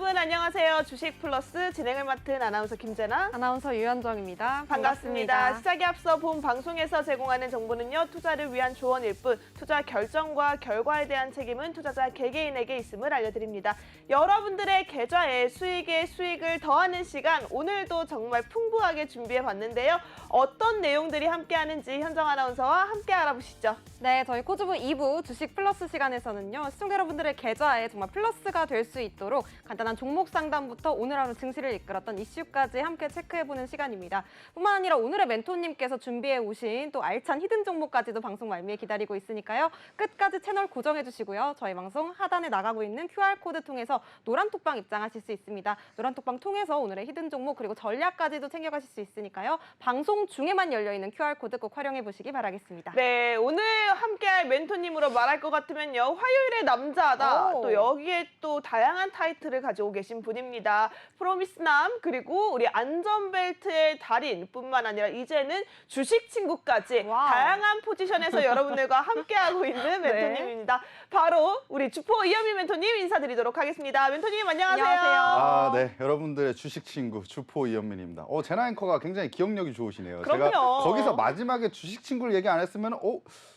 여러분 안녕하세요. 주식 플러스 진행을 맡은 아나운서 김재나, 아나운서 유현정입니다. 반갑습니다. 시작에 앞서 본 방송에서 제공하는 정보는요, 투자를 위한 조언일 뿐 투자 결정과 결과에 대한 책임은 투자자 개개인에게 있음을 알려드립니다. 여러분들의 계좌에 수익에 수익을 더하는 시간, 오늘도 정말 풍부하게 준비해봤는데요. 어떤 내용들이 함께하는지 현정 아나운서와 함께 알아보시죠. 네, 저희 코주부 2부 주식 플러스 시간에서는요, 시청자 여러분들의 계좌에 정말 플러스가 될 수 있도록 간단한 종목 상담부터 오늘 하루 증시를 이끌었던 이슈까지 함께 체크해보는 시간입니다. 뿐만 아니라 오늘의 멘토님께서 준비해 오신 또 알찬 히든 종목까지도 방송 말미에 기다리고 있으니까요. 끝까지 채널 고정해주시고요. 저희 방송 하단에 나가고 있는 QR코드 통해서 노란톡방 입장하실 수 있습니다. 노란톡방 통해서 오늘의 히든 종목 그리고 전략까지도 챙겨가실 수 있으니까요. 방송 중에만 열려있는 QR코드 꼭 활용해보시기 바라겠습니다. 네, 오늘 함께할 멘토님으로 말할 것 같으면요, 화요일의 남자다. 또 여기에 또 다양한 타이틀을 가지고 계신 분입니다. 프로미스남, 그리고 우리 안전벨트의 달인뿐만 아니라 이제는 주식 친구까지 다양한 포지션에서 여러분들과 함께하고 있는 멘토님입니다. 바로 우리 주포 이현미 멘토님 인사드리도록 하겠습니다. 멘토님 안녕하세요. 아, 네. 여러분들의 주식 친구 주포 이현민입니다. 제나 앵커가 굉장히 기억력이 좋으시네요. 그럼요. 제가 거기서 마지막에 주식 친구를 얘기 안 했으면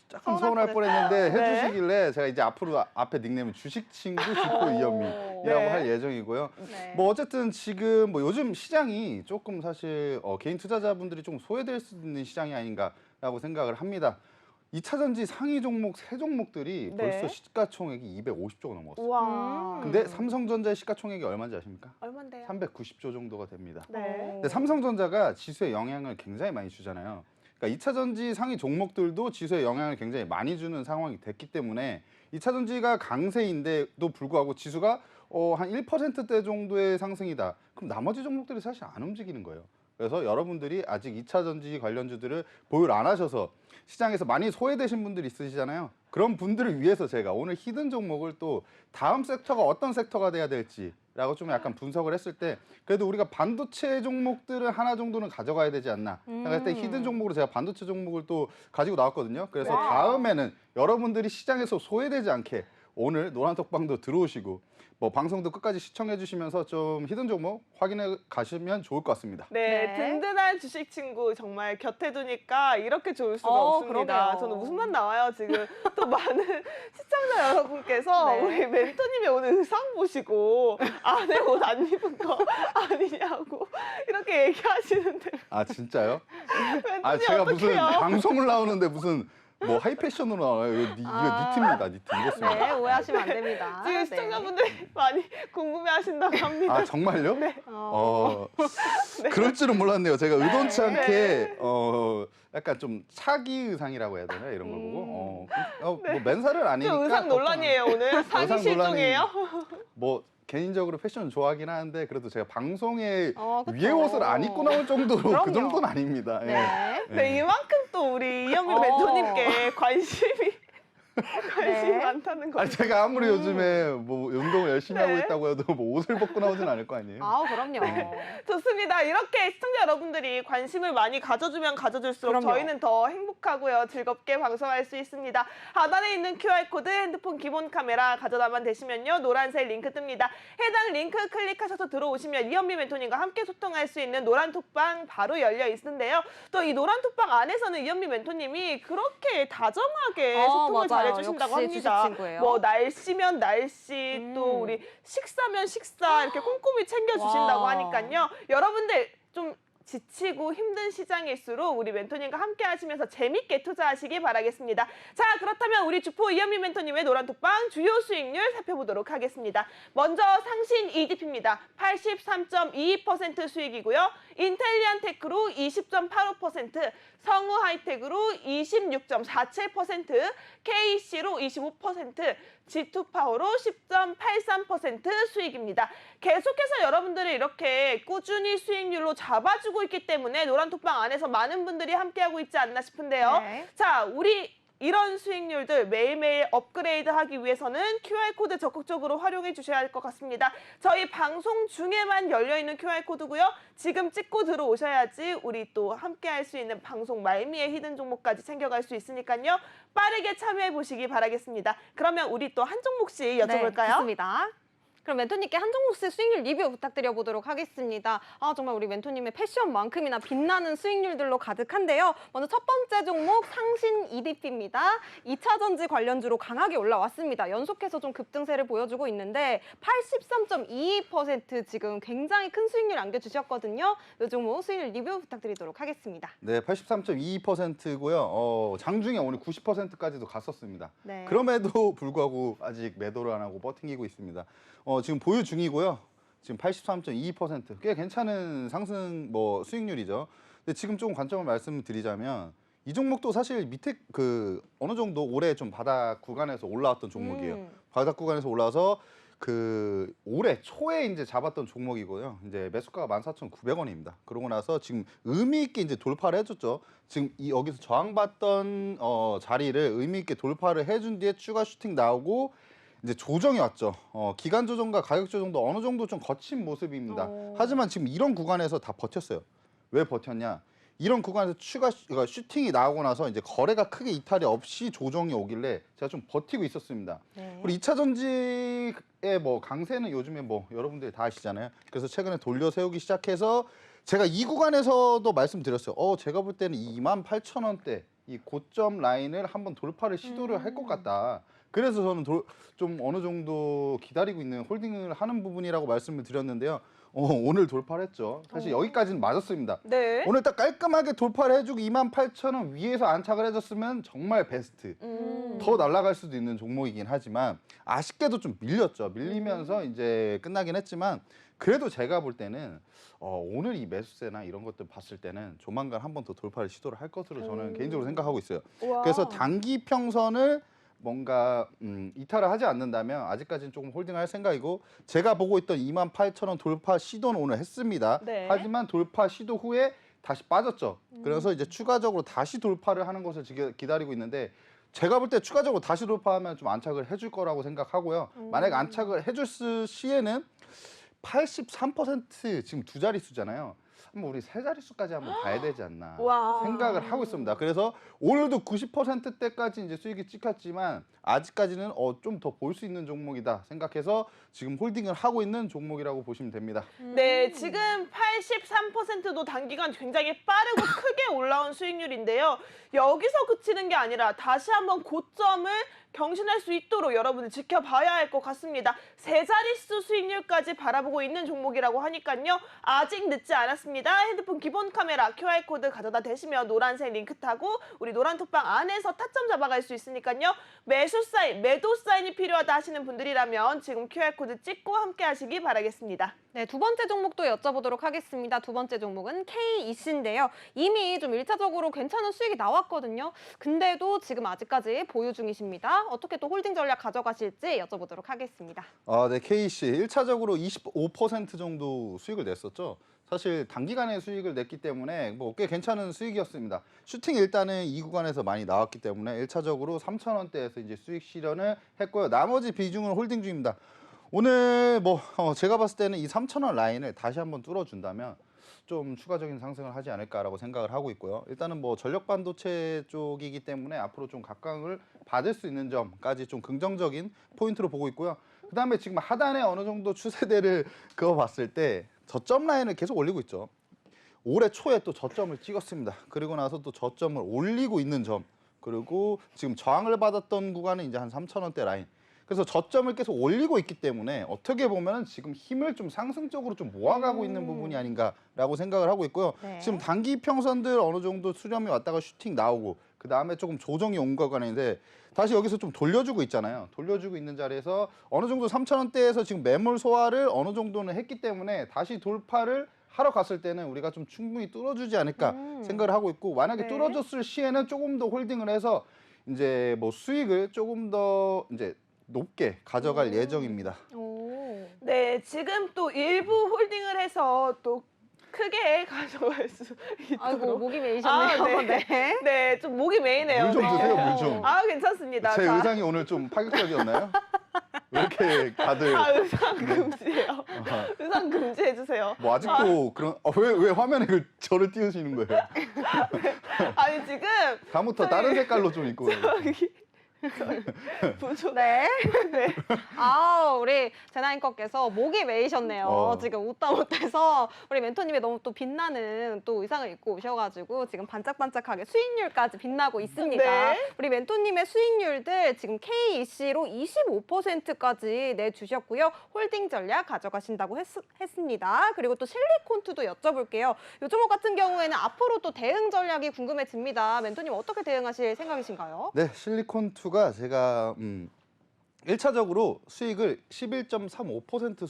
조금 서운할 뻔했는데 해주시길래 제가 이제 앞에 닉네임은 주식 친구 주포 이현민이라고 할 예정이고요. 네. 뭐 어쨌든 지금 뭐 요즘 시장이 조금 사실 개인 투자자분들이 좀 소외될 수 있는 시장이 아닌가라고 생각을 합니다. 2차전지 상위 종목 3종목들이 벌써 시가총액이 250조가 넘었어요. 우와. 근데 삼성전자의 시가총액이 얼마인지 아십니까? 얼만데요? 390조 정도가 됩니다. 네. 근데 삼성전자가 지수에 영향을 굉장히 많이 주잖아요. 그러니까 2차전지 상위 종목들도 지수에 영향을 굉장히 많이 주는 상황이 됐기 때문에 2차전지가 강세인데도 불구하고 지수가 한 1%대 정도의 상승이다. 그럼 나머지 종목들이 사실 안 움직이는 거예요. 그래서 여러분들이 아직 2차전지 관련주들을 보유를 안 하셔서 시장에서 많이 소외되신 분들이 있으시잖아요. 그런 분들을 위해서 제가 오늘 히든 종목을 또 다음 섹터가 어떤 섹터가 돼야 될지라고 좀 약간 분석을 했을 때 그래도 우리가 반도체 종목들을 하나 정도는 가져가야 되지 않나 생각할 때 히든 종목으로 제가 반도체 종목을 또 가지고 나왔거든요. 그래서 다음에는 여러분들이 시장에서 소외되지 않게 오늘 노란톡방도 들어오시고 뭐 방송도 끝까지 시청해 주시면서 좀 히든 종목 확인해 가시면 좋을 것 같습니다. 네, 든든한 주식 친구 정말 곁에 두니까 이렇게 좋을 수가 없습니다. 그러게요. 저는 웃음만 나와요, 지금. 또 많은 시청자 여러분께서 우리 멘토님의 오늘 의상 보시고 안에 옷 안 입은 거 아니냐고 이렇게 얘기하시는데. 아 진짜요? 멘토님 제가 무슨 어떡해요? 방송을 나오는데 무슨 뭐 하이패션으로 나와요. 이거 니트입니다. 니트 입었습니다. 네, 오해하시면 안 됩니다. 지금 시청자분들이 많이 궁금해하신다고 합니다. 아 정말요? 네. 그럴 줄은 몰랐네요. 제가 의도치 않게 약간 좀 차기 의상이라고 해야 되나 이런 걸 보고 뭐 맨살은 아니니까 좀 의상 논란이에요, 오늘. 상의 의상 논란이- 실종이에요? 뭐 개인적으로 패션 좋아하긴 하는데 그래도 제가 방송에 그쵸. 위에 옷을 안 입고 나올 정도로 그럼요. 그 정도는 아닙니다. 예. 네. 네, 이만큼 또 우리 이현미 멘토님께 관심이 많다는 거. 아니 제가 아무리 요즘에 뭐 운동을 열심히 하고 네. 있다고 해도 뭐 옷을 벗고 나오진 않을 거 아니에요. 그럼요. 좋습니다. 이렇게 시청자 여러분들이 관심을 많이 가져주면 가져줄수록 그럼요. 저희는 더 행복하고요. 즐겁게 방송할 수 있습니다. 하단에 있는 QR코드 핸드폰 기본 카메라 가져다만 되시면요. 노란색 링크 뜹니다. 해당 링크 클릭하셔서 들어오시면 이현미 멘토님과 함께 소통할 수 있는 노란톡방 바로 열려 있는데요. 또 이 노란톡방 안에서는 이현미 멘토님이 그렇게 다정하게 소통을 맞아요. 잘해주신다고 역시 합니다. 주식 친구예요. 뭐 날씨면 날씨, 또 우리 식사면 식사 이렇게 꼼꼼히 챙겨주신다고 와. 하니까요. 여러분들 좀 지치고 힘든 시장일수록 우리 멘토님과 함께 하시면서 재밌게 투자하시기 바라겠습니다. 자, 그렇다면 우리 주포 이현미 멘토님의 노란톡방 주요 수익률 살펴보도록 하겠습니다. 먼저 상신 EDP입니다. 83.22% 수익이고요. 인텔리안테크로 20.85%, 성우 하이텍으로 26.47%, KC로 25%, G2파워로 10.83% 수익입니다. 계속해서 여러분들이 이렇게 꾸준히 수익률로 잡아주고 있기 때문에 노란톡방 안에서 많은 분들이 함께하고 있지 않나 싶은데요. 네. 자, 우리 이런 수익률들 매일매일 업그레이드하기 위해서는 QR코드 적극적으로 활용해 주셔야 할 것 같습니다. 저희 방송 중에만 열려있는 QR코드고요. 지금 찍고 들어오셔야지 우리 또 함께할 수 있는 방송 말미에 히든 종목까지 챙겨갈 수 있으니까요. 빠르게 참여해 보시기 바라겠습니다. 그러면 우리 또 한 종목씩 여쭤볼까요? 네, 좋습니다. 그럼 멘토님께 한 종목씩 수익률 리뷰 부탁드려 보도록 하겠습니다. 정말 우리 멘토님의 패션만큼이나 빛나는 수익률들로 가득한데요. 먼저 첫 번째 종목 상신 EDP입니다. 2차 전지 관련주로 강하게 올라왔습니다. 연속해서 좀 급등세를 보여주고 있는데 83.22% 지금 굉장히 큰 수익률 안겨주셨거든요. 이 종목 수익률 리뷰 부탁드리도록 하겠습니다. 네, 83.22%고요. 장중에 오늘 90%까지도 갔었습니다. 네. 그럼에도 불구하고 아직 매도를 안 하고 버팅기고 있습니다. 지금 보유 중이고요. 지금 83.22%, 꽤 괜찮은 상승 수익률이죠. 근데 지금 조금 관점을 말씀드리자면 이 종목도 사실 밑에 어느 정도 올해 좀 바닥 구간에서 올라왔던 종목이에요. 바닥 구간에서 올라와서 올해 초에 이제 잡았던 종목이고요. 이제 매수가가 14,900원입니다. 그러고 나서 지금 의미 있게 이제 돌파를 해줬죠. 지금 여기서 저항받던 자리를 의미 있게 돌파를 해준 뒤에 추가 슈팅 나오고 이제 조정이 왔죠. 기간 조정과 가격 조정도 어느 정도 좀 거친 모습입니다. 하지만 지금 이런 구간에서 다 버텼어요. 왜 버텼냐? 이런 구간에서 추가 슈팅이 나오고 나서 이제 거래가 크게 이탈이 없이 조정이 오길래 제가 좀 버티고 있었습니다. 네. 우리 2차 전지의 강세는 요즘에 여러분들이 다 아시잖아요. 그래서 최근에 돌려 세우기 시작해서 제가 이 구간에서도 말씀드렸어요. 제가 볼 때는 28,000원대 이 고점 라인을 한번 돌파를 시도를 할 것 같다. 그래서 저는 좀 어느 정도 기다리고 있는 홀딩을 하는 부분이라고 말씀을 드렸는데요. 오늘 돌파를 했죠. 사실 여기까지는 맞았습니다. 네. 오늘 딱 깔끔하게 돌파를 해주고 28,000원 위에서 안착을 해줬으면 정말 베스트. 더 날아갈 수도 있는 종목이긴 하지만 아쉽게도 좀 밀렸죠. 밀리면서 이제 끝나긴 했지만 그래도 제가 볼 때는 오늘 이 매수세나 이런 것들 봤을 때는 조만간 한 번 더 돌파를 시도를 할 것으로 저는 개인적으로 생각하고 있어요. 우와. 그래서 단기 평선을 뭔가 이탈을 하지 않는다면 아직까지는 조금 홀딩할 생각이고 제가 보고 있던 28,000원 돌파 시도는 오늘 했습니다. 네. 하지만 돌파 시도 후에 다시 빠졌죠. 그래서 이제 추가적으로 다시 돌파를 하는 것을 기다리고 있는데 제가 볼 때 추가적으로 다시 돌파하면 좀 안착을 해줄 거라고 생각하고요. 만약에 안착을 해줄 시에는 83% 지금 두 자릿수잖아요. 한번 우리 세 자릿수까지 한번 가야 되지 않나 와. 생각을 하고 있습니다. 그래서 오늘도 90%대까지 이제 수익이 찍혔지만 아직까지는 좀 더 볼 수 있는 종목이다 생각해서 지금 홀딩을 하고 있는 종목이라고 보시면 됩니다. 네, 지금 83%도 단기간 굉장히 빠르고 크게 올라온 수익률인데요. 여기서 그치는 게 아니라 다시 한번 고점을 경신할 수 있도록 여러분들 지켜봐야 할 것 같습니다. 세 자릿수 수익률까지 바라보고 있는 종목이라고 하니까요. 아직 늦지 않았습니다. 핸드폰 기본 카메라 QR코드 가져다 대시면 노란색 링크 타고 우리 노란톡방 안에서 타점 잡아갈 수 있으니까요. 매수 사인, 매도 사인이 필요하다 하시는 분들이라면 지금 QR코드 찍고 함께 하시기 바라겠습니다. 네, 두 번째 종목도 여쭤보도록 하겠습니다. 두 번째 종목은 KEC인데요. 이미 좀 1차적으로 괜찮은 수익이 나왔거든요. 근데도 지금 아직까지 보유 중이십니다. 어떻게 또 홀딩 전략 가져가실지 여쭤보도록 하겠습니다. 네, KC 1차적으로 25% 정도 수익을 냈었죠. 사실 단기간에 수익을 냈기 때문에 꽤 괜찮은 수익이었습니다. 슈팅이 일단은 이 구간에서 많이 나왔기 때문에 1차적으로 3,000원대에서 이제 수익 실현을 했고요. 나머지 비중은 홀딩 중입니다. 오늘 제가 봤을 때는 이 3,000원 라인을 다시 한번 뚫어준다면 좀 추가적인 상승을 하지 않을까라고 생각을 하고 있고요. 일단은 전력 반도체 쪽이기 때문에 앞으로 좀 각광을 받을 수 있는 점까지 좀 긍정적인 포인트로 보고 있고요. 그다음에 지금 하단에 어느 정도 추세대를 그어봤을 때 저점 라인을 계속 올리고 있죠. 올해 초에 또 저점을 찍었습니다. 그리고 나서 또 저점을 올리고 있는 점, 그리고 지금 저항을 받았던 구간은 이제 한 3,000원대 라인. 그래서 저점을 계속 올리고 있기 때문에 어떻게 보면 지금 힘을 좀 상승적으로 좀 모아가고 있는 부분이 아닌가라고 생각을 하고 있고요. 네. 지금 단기 평선들 어느 정도 수렴이 왔다가 슈팅 나오고 그 다음에 조금 조정이 온 거간인데 다시 여기서 좀 돌려주고 있잖아요. 돌려주고 있는 자리에서 어느 정도 3,000원대에서 지금 매물 소화를 어느 정도는 했기 때문에 다시 돌파를 하러 갔을 때는 우리가 좀 충분히 뚫어주지 않을까 생각을 하고 있고 만약에 네. 뚫어줬을 시에는 조금 더 홀딩을 해서 이제 수익을 조금 더 이제 높게 가져갈 예정입니다. 오. 네, 지금 또 일부 홀딩을 해서 또 크게 가져갈 수 있도록. 아이고, 목이 메이셨네요. 아, 네. 네. 네, 좀 목이 메이네요. 물 좀 드세요, 물 네. 좀. 괜찮습니다. 제 자. 의상이 오늘 좀 파격적이었나요? 왜 이렇게 다들 의상 금지예요. 의상 금지해주세요. 아직도 그런 왜 화면에 저를 띄우시는 거예요? 아니, 지금 다음부터 다른 색깔로 좀 입고 저기 부조. 네. 네. 아, 우리 제나잉커께서 목이 메이셨네요. 지금 웃다 못해서 우리 멘토님이 너무 또 빛나는 또 의상을 입고 오셔가지고 지금 반짝반짝하게 수익률까지 빛나고 있습니다. 네. 우리 멘토님의 수익률들 지금 KEC로 25%까지 내주셨고요. 홀딩 전략 가져가신다고 했습니다. 그리고 또 실리콘투도 여쭤볼게요. 요 종목 같은 경우에는 앞으로 또 대응 전략이 궁금해집니다. 멘토님 어떻게 대응하실 생각이신가요? 네, 실리콘2가 제가 1차적으로 수익을 11.35%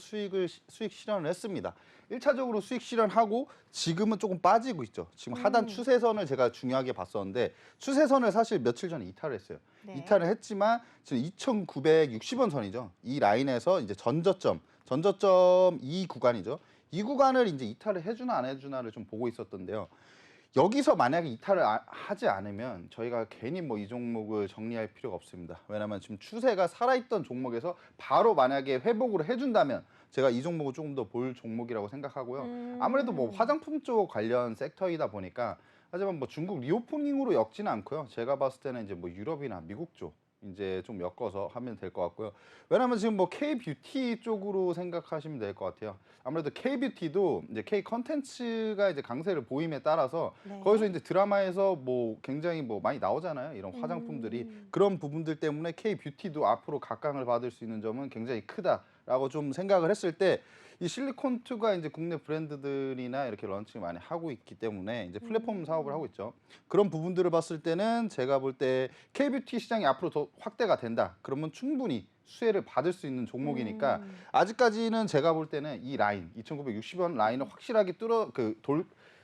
수익 실현을 했습니다. 1차적으로 수익 실현하고 지금은 조금 빠지고 있죠. 지금 하단 추세선을 제가 중요하게 봤었는데 추세선을 사실 며칠 전에 이탈을 했어요. 네. 이탈을 했지만 지금 2,960원 선이죠. 이 라인에서 이제 전저점 이 구간이죠. 이 구간을 이제 이탈을 해주나 안 해주나를 좀 보고 있었던데요. 여기서 만약에 이탈을 하지 않으면 저희가 괜히 뭐 이 종목을 정리할 필요가 없습니다. 왜냐하면 지금 추세가 살아있던 종목에서 바로 만약에 회복을 해준다면 제가 이 종목을 조금 더 볼 종목이라고 생각하고요. 아무래도 뭐 화장품 쪽 관련 섹터이다 보니까 하지만 뭐 중국 리오프닝으로 엮지는 않고요. 제가 봤을 때는 이제 뭐 유럽이나 미국 쪽 이제 좀 엮어서 하면 될 것 같고요. 왜냐하면 지금 뭐 K-뷰티 쪽으로 생각하시면 될 것 같아요. 아무래도 K-뷰티도 이제 K 컨텐츠가 이제 강세를 보임에 따라서 네. 거기서 이제 드라마에서 뭐 굉장히 뭐 많이 나오잖아요. 이런 화장품들이 그런 부분들 때문에 K-뷰티도 앞으로 각광을 받을 수 있는 점은 굉장히 크다라고 좀 생각을 했을 때 이 실리콘2가 이제 국내 브랜드들이나 이렇게 런칭을 많이 하고 있기 때문에 이제 플랫폼 사업을 하고 있죠. 그런 부분들을 봤을 때는 제가 볼 때 K-뷰티 시장이 앞으로 더 확대가 된다. 그러면 충분히 수혜를 받을 수 있는 종목이니까 아직까지는 제가 볼 때는 이 라인 2,960원 라인을 확실하게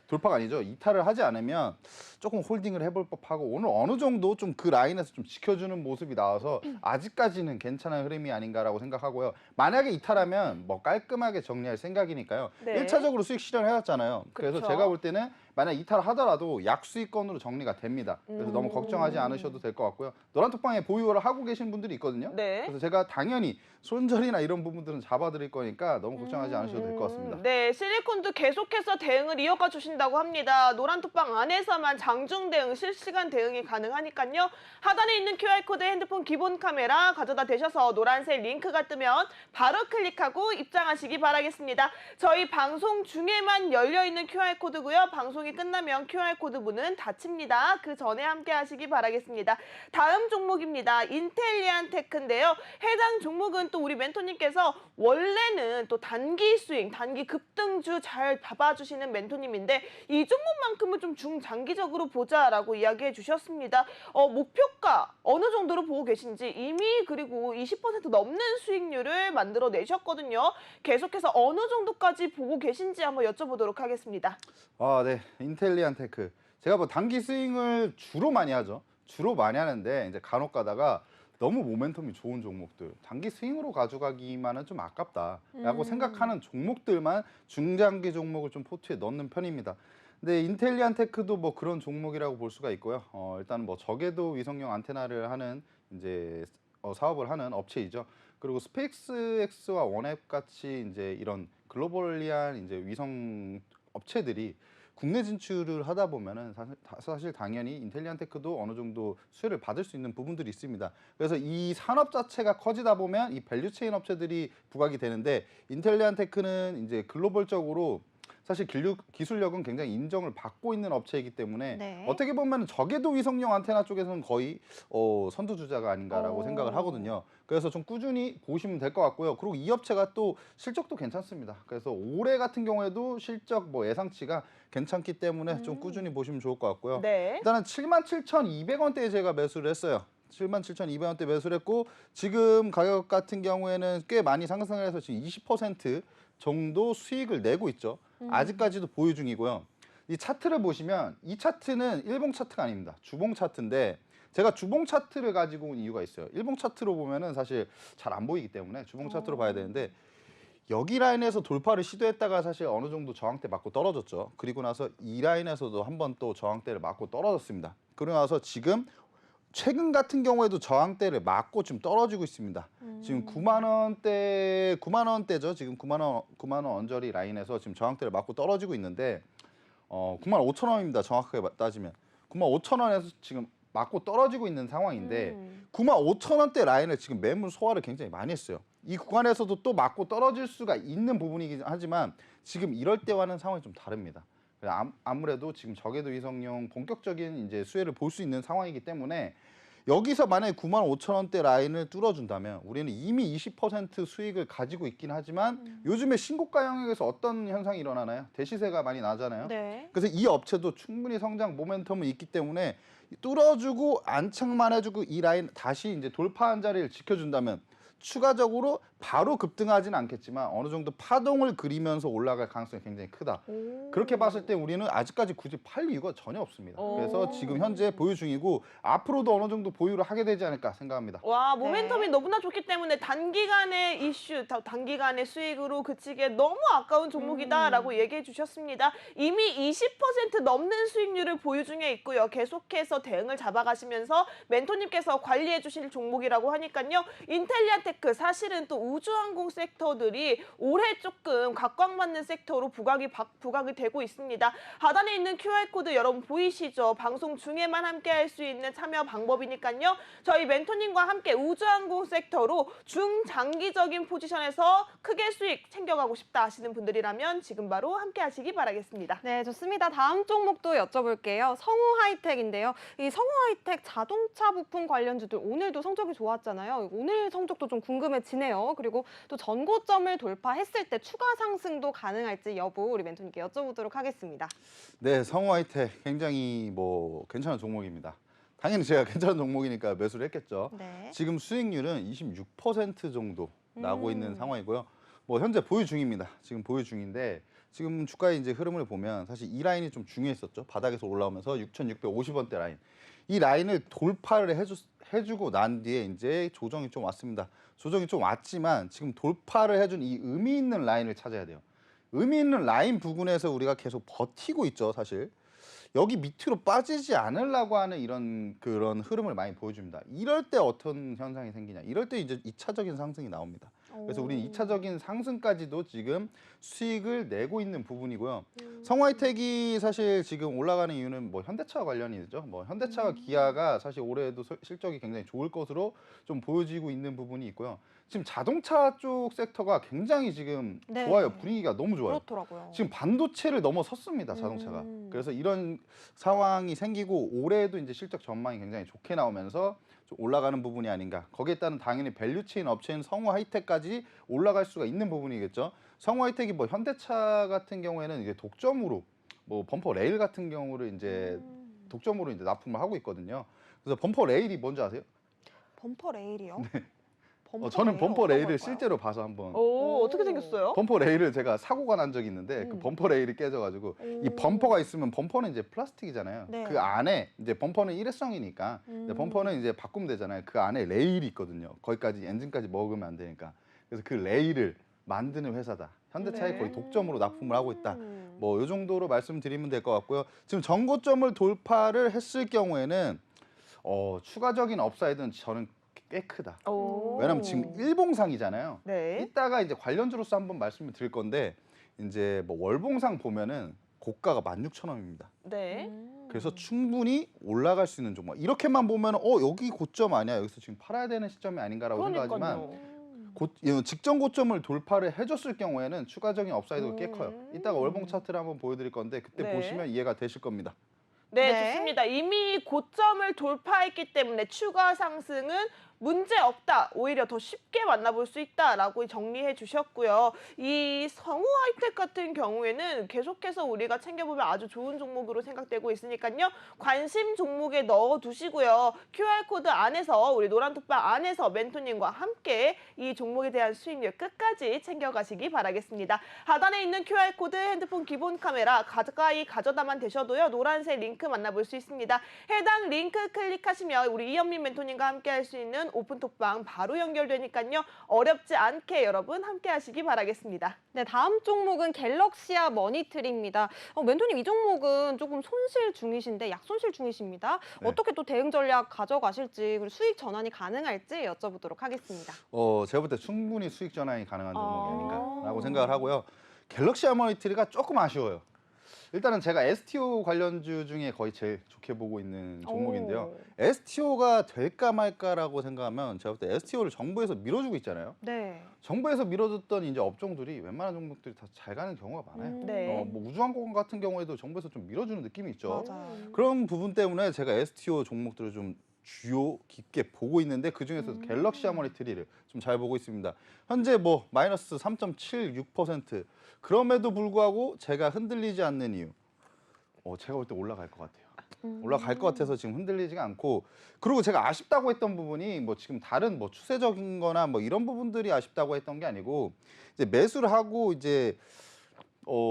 돌파가 아니죠. 이탈을 하지 않으면 조금 홀딩을 해볼 법하고 오늘 어느 정도 좀 그 라인에서 좀 지켜주는 모습이 나와서 아직까지는 괜찮은 흐름이 아닌가라고 생각하고요. 만약에 이탈하면 뭐 깔끔하게 정리할 생각이니까요. 네. 1차적으로 수익 실현해왔잖아요. 그래서 그쵸. 제가 볼 때는 만약 이탈하더라도 약수익권으로 정리가 됩니다. 그래서 너무 걱정하지 않으셔도 될 것 같고요. 노란톡방에 보유를 하고 계신 분들이 있거든요. 네. 그래서 제가 당연히 손절이나 이런 부분들은 잡아드릴 거니까 너무 걱정하지 않으셔도 될 것 같습니다. 네, 실리콘도 계속해서 대응을 이어가 주신다고 합니다. 노란톡방 안에서만 장중 대응, 실시간 대응이 가능하니까요. 하단에 있는 QR코드 핸드폰 기본 카메라 가져다 대셔서 노란색 링크가 뜨면 바로 클릭하고 입장하시기 바라겠습니다. 저희 방송 중에만 열려있는 QR코드고요. 방송이 끝나면 QR코드 문은 닫힙니다. 그 전에 함께 하시기 바라겠습니다. 다음 종목입니다. 인텔리안 테크인데요. 해당 종목은 또 우리 멘토님께서 원래는 또 단기 스윙, 단기 급등주 잘 잡아주시는 멘토님인데 이 종목만큼은 좀 중장기적으로 보자라고 이야기해 주셨습니다. 목표가 어느 정도로 보고 계신지 이미 그리고 20% 넘는 수익률을 만들어 내셨거든요. 계속해서 어느 정도까지 보고 계신지 한번 여쭤보도록 하겠습니다. 아, 네. 인텔리안 테크. 제가 뭐 단기 스윙을 주로 많이 하죠. 주로 많이 하는데 이제 간혹 가다가 너무 모멘텀이 좋은 종목들, 단기 스윙으로 가져가기만은 좀 아깝다라고 생각하는 종목들만 중장기 종목을 좀 포트에 넣는 편입니다. 근데 인텔리안 테크도 뭐 그런 종목이라고 볼 수가 있고요. 일단 뭐 저궤도 위성용 안테나를 하는 이제 사업을 하는 업체이죠. 그리고 스페이스X와 원앱 같이 이제 이런 글로벌리한 이제 위성 업체들이 국내 진출을 하다 보면은 사실 당연히 인텔리안 테크도 어느 정도 수혜를 받을 수 있는 부분들이 있습니다. 그래서 이 산업 자체가 커지다 보면 이 밸류체인 업체들이 부각이 되는데 인텔리안 테크는 이제 글로벌적으로 사실 기술력은 굉장히 인정을 받고 있는 업체이기 때문에 네. 어떻게 보면 저궤도 위성용 안테나 쪽에서는 거의 선두주자가 아닌가라고 생각을 하거든요. 그래서 좀 꾸준히 보시면 될 것 같고요. 그리고 이 업체가 또 실적도 괜찮습니다. 그래서 올해 같은 경우에도 실적 뭐 예상치가 괜찮기 때문에 좀 꾸준히 보시면 좋을 것 같고요. 네. 일단은 77,200원대에 제가 매수를 했어요. 77,200원대 매수를 했고 지금 가격 같은 경우에는 꽤 많이 상승을 해서 지금 20% 정도 수익을 내고 있죠. 아직까지도 보유 중이고요. 이 차트를 보시면 이 차트는 일봉 차트가 아닙니다. 주봉 차트인데 제가 주봉 차트를 가지고 온 이유가 있어요. 일봉 차트로 보면은 사실 잘 안 보이기 때문에 주봉 차트로 봐야 되는데 여기 라인에서 돌파를 시도했다가 사실 어느 정도 저항대 맞고 떨어졌죠. 그리고 나서 이 라인에서도 한번 또 저항대를 맞고 떨어졌습니다. 그러고 나서 지금 최근 같은 경우에도 저항대를 맞고 지금 떨어지고 있습니다. 지금 9만 원대죠. 지금 9만 원 언저리 라인에서 지금 저항대를 맞고 떨어지고 있는데 9만 5천 원입니다. 정확하게 따지면 9만 5천 원에서 지금 맞고 떨어지고 있는 상황인데 95,000원대 라인을 지금 매물 소화를 굉장히 많이 했어요. 이 구간에서도 또 맞고 떨어질 수가 있는 부분이긴 하지만 지금 이럴 때와는 상황이 좀 다릅니다. 아무래도 지금 저궤도 이성용 본격적인 이제 수혜를 볼 수 있는 상황이기 때문에 여기서 만약에 95,000원대 라인을 뚫어준다면 우리는 이미 20% 수익을 가지고 있긴 하지만 요즘에 신고가 영역에서 어떤 현상이 일어나나요? 대시세가 많이 나잖아요. 네. 그래서 이 업체도 충분히 성장 모멘텀은 있기 때문에 뚫어주고 안착만 해주고 이 라인 다시 이제 돌파한 자리를 지켜준다면 추가적으로 바로 급등하지는 않겠지만 어느 정도 파동을 그리면서 올라갈 가능성이 굉장히 크다. 그렇게 봤을 때 우리는 아직까지 굳이 팔 이유가 전혀 없습니다. 그래서 지금 현재 보유 중이고 앞으로도 어느 정도 보유를 하게 되지 않을까 생각합니다. 와, 모멘텀이 네. 너무나 좋기 때문에 단기간의 이슈, 단기간의 수익으로 그치기에 너무 아까운 종목이다라고 얘기해 주셨습니다. 이미 20% 넘는 수익률을 보유 중에 있고요. 계속해서 대응을 잡아가시면서 멘토님께서 관리해 주실 종목이라고 하니까요. 인텔리아테크 사실은 또 우주항공 섹터들이 올해 조금 각광받는 섹터로 부각이 되고 있습니다. 하단에 있는 QR코드 여러분 보이시죠? 방송 중에만 함께할 수 있는 참여 방법이니까요. 저희 멘토님과 함께 우주항공 섹터로 중장기적인 포지션에서 크게 수익 챙겨가고 싶다 하시는 분들이라면 지금 바로 함께 하시기 바라겠습니다. 네, 좋습니다. 다음 종목도 여쭤볼게요. 성우하이텍인데요. 이 성우하이텍 자동차 부품 관련주들 오늘도 성적이 좋았잖아요. 오늘 성적도 좀 궁금해지네요. 그리고 또 전고점을 돌파했을 때 추가 상승도 가능할지 여부 우리 멘토님께 여쭤보도록 하겠습니다. 네, 성우하이텍 굉장히 뭐 괜찮은 종목입니다. 당연히 제가 괜찮은 종목이니까 매수를 했겠죠. 네. 지금 수익률은 26% 정도 나오고 있는 상황이고요. 뭐 현재 보유 중입니다. 지금 보유 중인데 지금 주가의 이제 흐름을 보면 사실 이 라인이 좀 중요했었죠. 바닥에서 올라오면서 6,650원대 라인. 이 라인을 돌파를 해주고 난 뒤에 이제 조정이 좀 왔습니다. 조정이 좀 왔지만 지금 돌파를 해준 이 의미 있는 라인을 찾아야 돼요. 의미 있는 라인 부근에서 우리가 계속 버티고 있죠, 사실. 여기 밑으로 빠지지 않으려고 하는 그런 흐름을 많이 보여줍니다. 이럴 때 어떤 현상이 생기냐? 이럴 때 이제 2차적인 상승이 나옵니다. 그래서 우리는 2차적인 상승까지도 지금 수익을 내고 있는 부분이고요. 성화이텍이 사실 지금 올라가는 이유는 뭐 현대차 관련이죠. 뭐 현대차와 기아가 사실 올해도 실적이 굉장히 좋을 것으로 좀 보여지고 있는 부분이 있고요. 지금 자동차 쪽 섹터가 굉장히 지금 네. 좋아요. 분위기가 너무 좋아요. 그렇더라고요. 지금 반도체를 넘어섰습니다, 자동차가. 그래서 이런 상황이 생기고 올해도 이제 실적 전망이 굉장히 좋게 나오면서 좀 올라가는 부분이 아닌가. 거기에 따른 당연히 밸류체인 업체인 성우하이텍까지 올라갈 수가 있는 부분이겠죠. 성우하이텍이 뭐 현대차 같은 경우에는 이제 독점으로 뭐 범퍼 레일 같은 경우를 이제 독점으로 이제 납품을 하고 있거든요. 그래서 범퍼 레일이 뭔지 아세요? 범퍼 레일이요? 저는 레일 범퍼 어떤 레일을 걸까요? 실제로 봐서 한번 오, 어떻게 생겼어요? 범퍼 레일을 제가 사고가 난 적이 있는데 그 범퍼 레일이 깨져가지고 이 범퍼가 있으면 범퍼는 이제 플라스틱이잖아요. 네. 그 안에 이제 범퍼는 일회성이니까 근데 범퍼는 이제 바꾸면 되잖아요. 그 안에 레일이 있거든요. 거기까지 엔진까지 먹으면 안 되니까. 그래서 그 레일을 만드는 회사다. 현대차에 네. 거의 독점으로 납품을 하고 있다. 뭐 이 정도로 말씀드리면 될 것 같고요. 지금 전고점을 돌파를 했을 경우에는 추가적인 업사이드는 저는 꽤 크다. 오. 왜냐면 지금 일봉상이잖아요. 네. 이따가 이제 관련주로서 한번 말씀을 드릴 건데 이제 뭐 월봉상 보면은 고가가 16,000원입니다. 네. 그래서 충분히 올라갈 수 있는 종목. 이렇게만 보면 여기 고점 아니야? 여기서 지금 팔아야 되는 시점이 아닌가라고 생각하지만 직전 고점을 돌파를 해줬을 경우에는 추가적인 업사이드가 꽤 커요. 이따가 월봉 차트를 한번 보여드릴 건데 그때 네. 보시면 이해가 되실 겁니다. 네, 네. 좋습니다. 이미 고점을 돌파했기 때문에 추가 상승은 문제 없다. 오히려 더 쉽게 만나볼 수 있다라고 정리해 주셨고요. 이 성우 하이텍 같은 경우에는 계속해서 우리가 챙겨보면 아주 좋은 종목으로 생각되고 있으니까요. 관심 종목에 넣어두시고요. QR코드 안에서 우리 노란톡방 안에서 멘토님과 함께 이 종목에 대한 수익률 끝까지 챙겨가시기 바라겠습니다. 하단에 있는 QR코드 핸드폰 기본 카메라 가까이 가져다만 되셔도요. 노란색 링크 만나볼 수 있습니다. 해당 링크 클릭하시면 우리 이현민 멘토님과 함께 할 수 있는 오픈톡방 바로 연결되니까요. 어렵지 않게 여러분 함께 하시기 바라겠습니다. 네, 다음 종목은 갤럭시아 머니트리입니다. 멘토님 이 종목은 조금 손실 중이신데 약손실 중이십니다. 네. 어떻게 또 대응 전략 가져가실지 그리고 수익 전환이 가능할지 여쭤보도록 하겠습니다. 제가 볼 때 충분히 수익 전환이 가능한 종목이 아. 아닌가라고 생각을 하고요. 갤럭시 머니터리가 조금 아쉬워요. 일단은 제가 STO 관련주 중에 거의 제일 좋게 보고 있는 종목인데요. 오. STO가 될까 말까라고 생각하면 제가 볼 때 STO를 정부에서 밀어주고 있잖아요. 네. 정부에서 밀어줬던 이제 업종들이 웬만한 종목들이 다 잘 가는 경우가 많아요. 네. 뭐 우주항공 같은 경우에도 정부에서 좀 밀어주는 느낌이 있죠. 맞아요. 그런 부분 때문에 제가 STO 종목들을 좀 주요 깊게 보고 있는데 그 중에서도 갤럭시 하모니트리를 좀 잘 보고 있습니다. 현재 뭐 마이너스 3.76%. 그럼에도 불구하고 제가 흔들리지 않는 이유. 제가 볼 때 올라갈 것 같아요. 올라갈 것 같아서 지금 흔들리지가 않고, 그리고 제가 아쉽다고 했던 부분이 뭐 지금 다른 뭐 추세적인 거나 뭐 이런 부분들이 아쉽다고 했던 게 아니고, 이제 매수를 하고 이제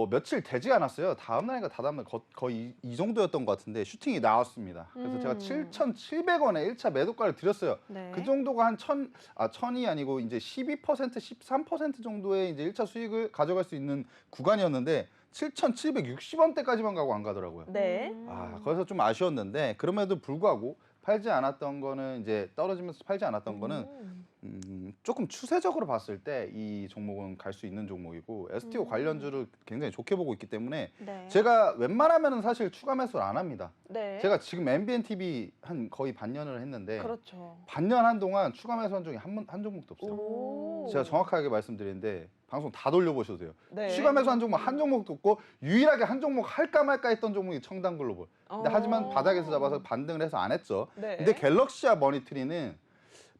며칠 되지 않았어요. 다음 날인가 다다음 날 거의 이 정도였던 것 같은데 슈팅이 나왔습니다. 그래서 제가 7,700원에 1차 매도가를 드렸어요. 네. 그 정도가 한 1000이 아니고 이제 12%, 13% 정도의 이제 1차 수익을 가져갈 수 있는 구간이었는데 7,760원대까지만 가고 안 가더라고요. 네. 그래서 좀 아쉬웠는데, 그럼에도 불구하고 팔지 않았던 거는, 이제 떨어지면서 팔지 않았던 거는 조금 추세적으로 봤을 때 이 종목은 갈 수 있는 종목이고, STO 관련주를 굉장히 좋게 보고 있기 때문에 네. 제가 웬만하면은 사실 추가 매수를 안 합니다. 네. 제가 지금 MBN TV 한 거의 반년을 했는데 그렇죠. 반년 한동안 추가 매수한 적이 한 종목도 없어요. 오. 제가 정확하게 말씀드리는데 방송 다 돌려보셔도 돼요. 네. 추가 매수 한 종목 한 종목도 없고, 유일하게 한 종목 할까 말까 했던 종목이 청담글로벌. 근데 하지만 바닥에서 잡아서 반등을 해서 안 했죠. 네. 근데 갤럭시와 머니트리는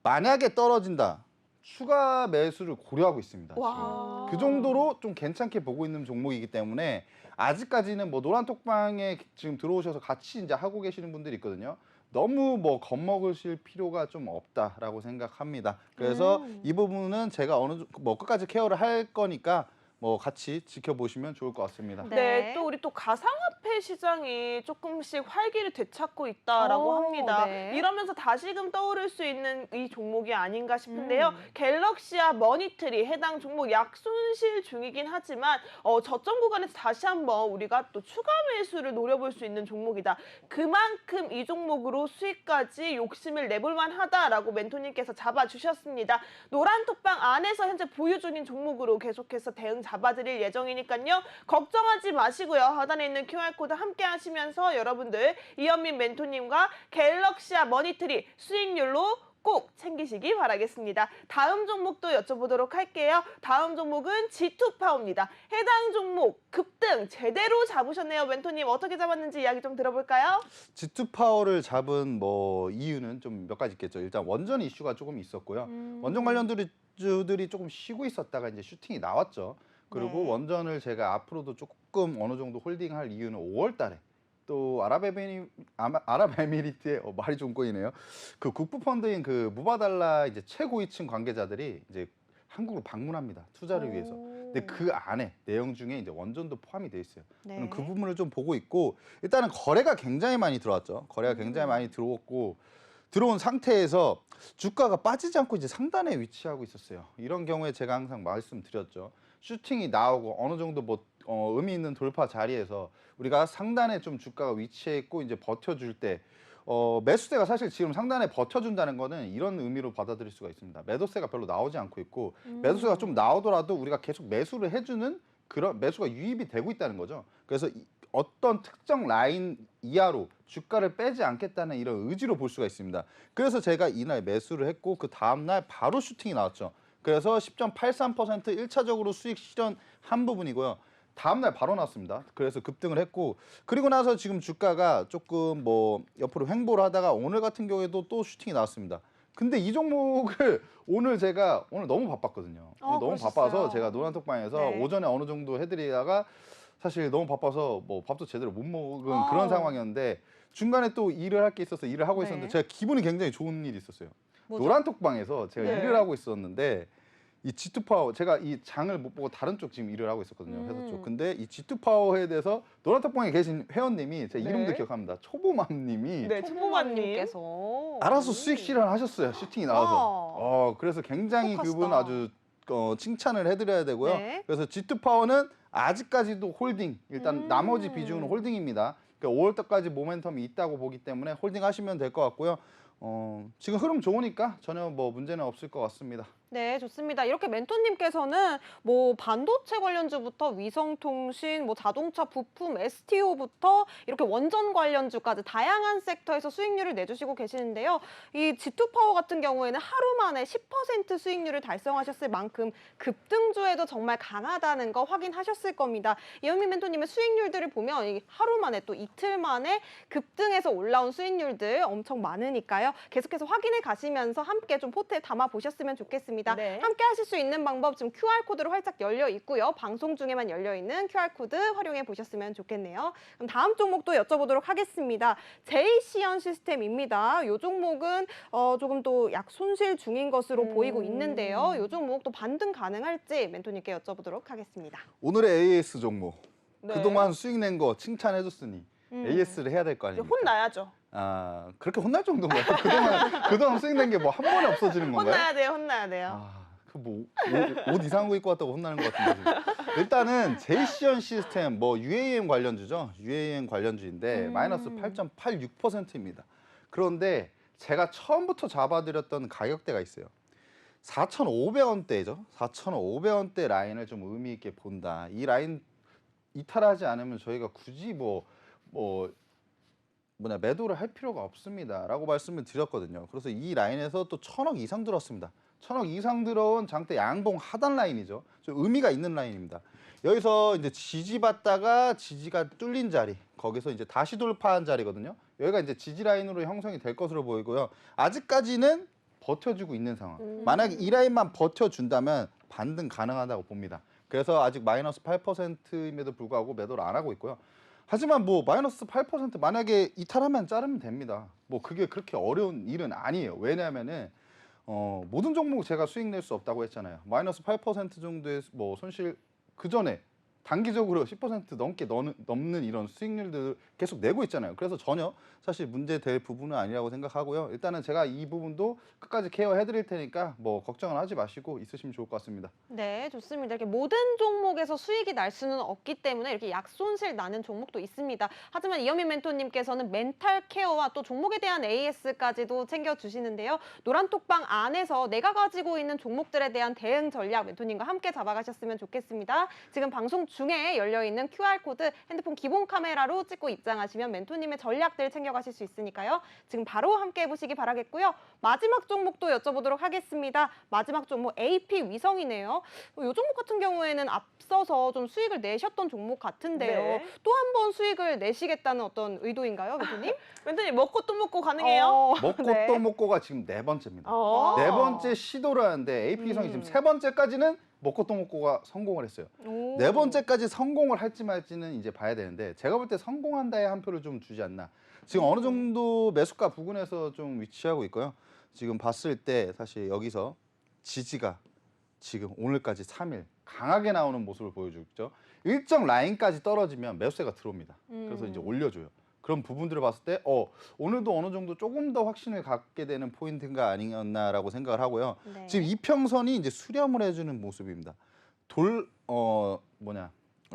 만약에 떨어진다, 추가 매수를 고려하고 있습니다. 와. 지금. 그 정도로 좀 괜찮게 보고 있는 종목이기 때문에 아직까지는 뭐 노란톡방에 지금 들어오셔서 같이 이제 하고 계시는 분들이 있거든요. 너무 뭐 겁먹으실 필요가 좀 없다라고 생각합니다. 그래서 이 부분은 제가 뭐 끝까지 케어를 할 거니까 뭐 같이 지켜보시면 좋을 것 같습니다. 네. 네, 또 우리 또 가상화폐 시장이 조금씩 활기를 되찾고 있다라고 오, 합니다. 네. 이러면서 다시금 떠오를 수 있는 이 종목이 아닌가 싶은데요. 갤럭시와 머니트리 해당 종목 약손실 중이긴 하지만 저점 구간에서 다시 한번 우리가 또 추가 매수를 노려볼 수 있는 종목이다. 그만큼 이 종목으로 수익까지 욕심을 내볼 만하다라고 멘토님께서 잡아주셨습니다. 노란톡방 안에서 현재 보유 중인 종목으로 계속해서 대응 잡아드릴 예정이니까요. 걱정하지 마시고요. 하단에 있는 QR코드 함께 하시면서 여러분들 이현민 멘토님과 갤럭시와 머니트리 수익률로 꼭 챙기시기 바라겠습니다. 다음 종목도 여쭤보도록 할게요. 다음 종목은 G2파워입니다. 해당 종목 급등 제대로 잡으셨네요. 멘토님 어떻게 잡았는지 이야기 좀 들어볼까요? G2파워를 잡은 뭐 이유는 좀 몇 가지 있겠죠. 일단 원전 이슈가 조금 있었고요. 원전 관련주들이 조금 쉬고 있었다가 이제 슈팅이 나왔죠. 그리고 네. 원전을 제가 앞으로도 조금 어느 정도 홀딩할 이유는 5월 달에 또 아랍에미리트의 말이 좀 꼬이네요. 그 국부 펀드인 그 무바달라 이제 최고위층 관계자들이 이제 한국을 방문합니다. 투자를 위해서. 근데 그 안에 내용 중에 이제 원전도 포함이 돼 있어요. 네. 저는 그 부분을 좀 보고 있고, 일단은 거래가 굉장히 많이 들어왔죠. 거래가 굉장히 많이 들어왔고, 들어온 상태에서 주가가 빠지지 않고 이제 상단에 위치하고 있었어요. 이런 경우에 제가 항상 말씀드렸죠. 슈팅이 나오고 어느 정도 뭐 의미 있는 돌파 자리에서 우리가 상단에 좀 주가가 위치해 있고 이제 버텨줄 때 매수세가 사실 지금 상단에 버텨준다는 거는 이런 의미로 받아들일 수가 있습니다. 매도세가 별로 나오지 않고 있고, 매도세가 좀 나오더라도 우리가 계속 매수를 해주는 그런 매수가 유입이 되고 있다는 거죠. 그래서 어떤 특정 라인 이하로 주가를 빼지 않겠다는 이런 의지로 볼 수가 있습니다. 그래서 제가 이날 매수를 했고 그 다음날 바로 슈팅이 나왔죠. 그래서 10.83% 1차적으로 수익 실현한 부분이고요. 다음날 바로 나왔습니다. 그래서 급등을 했고, 그리고 나서 지금 주가가 조금 뭐 옆으로 횡보를 하다가 오늘 같은 경우에도 또 슈팅이 나왔습니다. 근데 이 종목을 오늘 너무 바빴거든요. 오늘 너무 그러셨어요. 바빠서 제가 노란톡방에서 네. 오전에 어느 정도 해드리다가 사실 너무 바빠서 뭐 밥도 제대로 못 먹은 어. 그런 상황이었는데, 중간에 또 일을 할 게 있어서 일을 하고 네. 있었는데 제가 기분이 굉장히 좋은 일이 있었어요. 뭐죠? 노란톡방에서 제가 네. 일을 하고 있었는데, 이 G2파워, 제가 이 장을 못 보고 다른 쪽 지금 일을 하고 있었거든요. 회사 쪽. 근데 이 G2파워에 대해서 노란톡방에 계신 회원님이, 제 네. 이름도 기억합니다. 초보맘님이 네, 초보마님. 초보마님께서 알아서 수익 실현하셨어요. 슈팅이 나와서. 그래서 굉장히 똑하시다. 그분 아주 칭찬을 해드려야 되고요. 네. 그래서 G2파워는 아직까지도 홀딩, 일단 나머지 비중은 홀딩입니다. 그러니까 5월 달까지 모멘텀이 있다고 보기 때문에 홀딩하시면 될 것 같고요. 지금 흐름 좋으니까 전혀 뭐 문제는 없을 것 같습니다. 네, 좋습니다. 이렇게 멘토님께서는 뭐 반도체 관련주부터 위성통신, 뭐 자동차 부품, STO부터 이렇게 원전 관련주까지 다양한 섹터에서 수익률을 내주시고 계시는데요. 이 G2파워 같은 경우에는 하루 만에 10% 수익률을 달성하셨을 만큼 급등주에도 정말 강하다는 거 확인하셨을 겁니다. 이현민 멘토님의 수익률들을 보면 이 하루 만에 또 이틀 만에 급등해서 올라온 수익률들 엄청 많으니까요. 계속해서 확인해 가시면서 함께 좀 포트에 담아 보셨으면 좋겠습니다. 네. 함께 하실 수 있는 방법 지금 QR코드로 활짝 열려 있고요. 방송 중에만 열려 있는 QR코드 활용해 보셨으면 좋겠네요. 그럼 다음 종목도 여쭤보도록 하겠습니다. JC현 시스템입니다. 이 종목은 조금 또 약 손실 중인 것으로 보이고 있는데요. 이 종목도 반등 가능할지 멘토님께 여쭤보도록 하겠습니다. 오늘의 AS 종목. 네. 그동안 수익 낸 거 칭찬해줬으니 AS를 해야 될 거 이제 아닙니까? 혼나야죠. 아, 그렇게 혼날 정도인가요? 그동안 수익 낸 게 뭐 한 번에 없어지는 건가요? 혼나야 돼요, 혼나야 돼요. 아, 그 뭐 옷 이상한 거 입고 왔다고 혼나는 것 같은데 지금. 일단은 제이시언 시스템 뭐 UAM 관련주죠. UAM 관련주인데 마이너스 8.86%입니다. 그런데 제가 처음부터 잡아드렸던 가격대가 있어요. 4,500원대죠. 4,500원대 라인을 좀 의미 있게 본다. 이 라인 이탈하지 않으면 저희가 굳이 매도를 할 필요가 없습니다라고 말씀을 드렸거든요. 그래서 이 라인에서 또 1,000억 이상 들었습니다. 1,000억 이상 들어온 장대 양봉 하단 라인이죠. 좀 의미가 있는 라인입니다. 여기서 이제 지지받다가 지지가 뚫린 자리, 거기서 이제 다시 돌파한 자리거든요. 여기가 이제 지지 라인으로 형성이 될 것으로 보이고요. 아직까지는 버텨주고 있는 상황. 만약에 이 라인만 버텨준다면 반등 가능하다고 봅니다. 그래서 아직 마이너스 8%임에도 불구하고 매도를 안 하고 있고요. 하지만 뭐 마이너스 8% 만약에 이탈하면 자르면 됩니다. 뭐 그게 그렇게 어려운 일은 아니에요. 왜냐하면은 모든 종목 제가 수익 낼 수 없다고 했잖아요. 마이너스 8% 정도의 뭐 손실 그 전에 단기적으로 10% 넘게 넘는 이런 수익률들을 계속 내고 있잖아요. 그래서 전혀 사실 문제될 부분은 아니라고 생각하고요. 일단은 제가 이 부분도 끝까지 케어해드릴 테니까 뭐 걱정은 하지 마시고 있으시면 좋을 것 같습니다. 네, 좋습니다. 이렇게 모든 종목에서 수익이 날 수는 없기 때문에 이렇게 약손실 나는 종목도 있습니다. 하지만 이현민 멘토님께서는 멘탈 케어와 또 종목에 대한 AS까지도 챙겨주시는데요. 노란톡방 안에서 내가 가지고 있는 종목들에 대한 대응 전략 멘토님과 함께 잡아가셨으면 좋겠습니다. 지금 방송 중에 열려있는 QR코드 핸드폰 기본 카메라로 찍고 입장하시면 멘토님의 전략들 챙겨가실 수 있으니까요. 지금 바로 함께 해보시기 바라겠고요. 마지막 종목도 여쭤보도록 하겠습니다. 마지막 종목 AP 위성이네요. 이 종목 같은 경우에는 앞서서 좀 수익을 내셨던 종목 같은데요. 네. 또 한 번 수익을 내시겠다는 어떤 의도인가요, 멘토님? 멘토님 먹고 또 먹고 가능해요? 먹고 네. 또 먹고가 지금 4번째입니다. 어. 4번째 시도를 하는데 AP 위성이 지금 3번째까지는 먹고 또 먹고가 성공을 했어요. 오. 4번째까지 성공을 할지 말지는 이제 봐야 되는데 제가 볼 때 성공한다에 한 표를 좀 주지 않나. 지금 어느 정도 매수가 부근에서 좀 위치하고 있고요. 지금 봤을 때 사실 여기서 지지가 지금 오늘까지 3일 강하게 나오는 모습을 보여주죠. 일정 라인까지 떨어지면 매수세가 들어옵니다. 그래서 이제 올려줘요. 그런 부분들을 봤을 때 오늘도 어느 정도 조금 더 확신을 갖게 되는 포인트가 아니었나라고 생각을 하고요. 네. 지금 이평선이 이제 수렴을 해주는 모습입니다.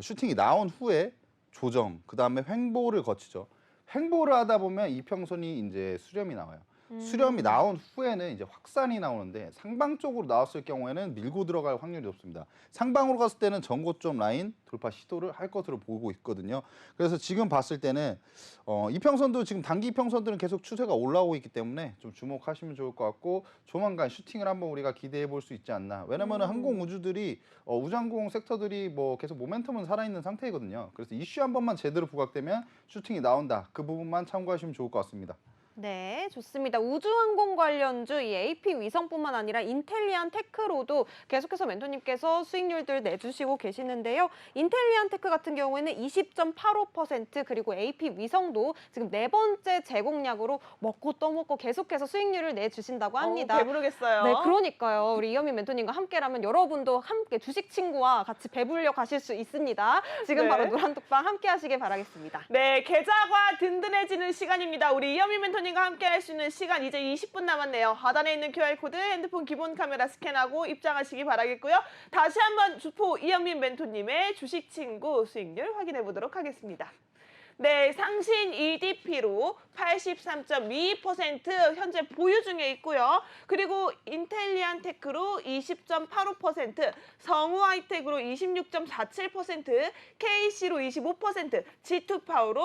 슈팅이 나온 후에 조정, 그 다음에 횡보를 거치죠. 횡보를 하다 보면 이평선이 이제 수렴이 나와요. 수렴이 나온 후에는 이제 확산이 나오는데 상방 쪽으로 나왔을 경우에는 밀고 들어갈 확률이 높습니다. 상방으로 갔을 때는 전고점 라인 돌파 시도를 할 것으로 보고 있거든요. 그래서 지금 봤을 때는 이평선도 지금 단기 이평선들은 계속 추세가 올라오고 있기 때문에 좀 주목하시면 좋을 것 같고 조만간 슈팅을 한번 우리가 기대해 볼 수 있지 않나. 왜냐면은 항공우주들이 우주항공 섹터들이 뭐 계속 모멘텀은 살아있는 상태이거든요. 그래서 이슈 한 번만 제대로 부각되면 슈팅이 나온다. 그 부분만 참고하시면 좋을 것 같습니다. 네, 좋습니다. 우주항공 관련주 이 AP 위성뿐만 아니라 인텔리안 테크로도 계속해서 멘토님께서 수익률들 내주시고 계시는데요. 인텔리안 테크 같은 경우에는 20.85% 그리고 AP 위성도 지금 4번째 제공량으로 먹고 또 먹고 계속해서 수익률을 내주신다고 합니다. 배부르겠어요. 네, 그러니까요. 우리 이현민 멘토님과 함께라면 여러분도 함께 주식 친구와 같이 배불려 가실 수 있습니다. 지금 네. 바로 노란톡방 함께 하시길 바라겠습니다. 네, 계좌가 든든해지는 시간입니다. 우리 이현민 멘토님과 함께 할 수 있는 시간 이제 20분 남았네요. 하단에 있는 QR코드 핸드폰 기본 카메라 스캔하고 입장하시기 바라겠고요. 다시 한번 주포 이현민 멘토님의 주식 친구 수익률 확인해 보도록 하겠습니다. 네, 상신 EDP로 83.22% 현재 보유 중에 있고요. 그리고 인텔리안테크로 20.85%, 성우하이텍으로 26.47%, KC로 25%, G2파워로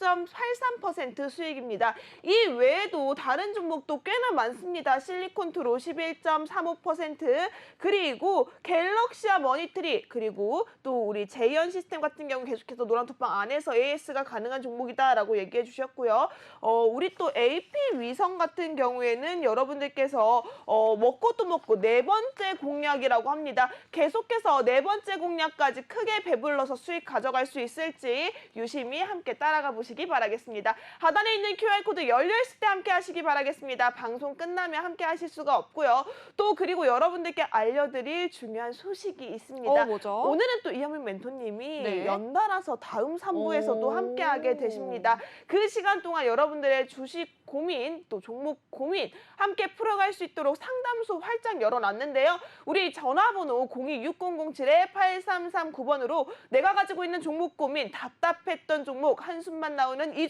10.83% 수익입니다. 이 외에도 다른 종목도 꽤나 많습니다. 실리콘트로 11.35%, 그리고 갤럭시와 머니트리, 그리고 또 우리 제이언 시스템 같은 경우 계속해서 노란톡방 안에서 AS가 가능한 종목이다라고 얘기해 주셨고요. 우리 또 AP 위성 같은 경우에는 여러분들께서 먹고 또 먹고 네 번째 공략이라고 합니다. 계속해서 네 번째 공략까지 크게 배불러서 수익 가져갈 수 있을지 유심히 함께 따라가 보시기 바라겠습니다. 하단에 있는 QR코드 열려있을 때 함께 하시기 바라겠습니다. 방송 끝나면 함께 하실 수가 없고요. 또 그리고 여러분들께 알려드릴 중요한 소식이 있습니다. 뭐죠? 오늘은 또 이현민 멘토님이 네. 연달아서 다음 3부에서도 오. 함께하게 되십니다. 그 시간 동안 여러분들의 주식 고민, 또 종목 고민 함께 풀어갈 수 있도록 상담소 활짝 열어놨는데요. 우리 전화번호 026007-8339번으로 내가 가지고 있는 종목 고민, 답답했던 종목, 한숨만 나오는 이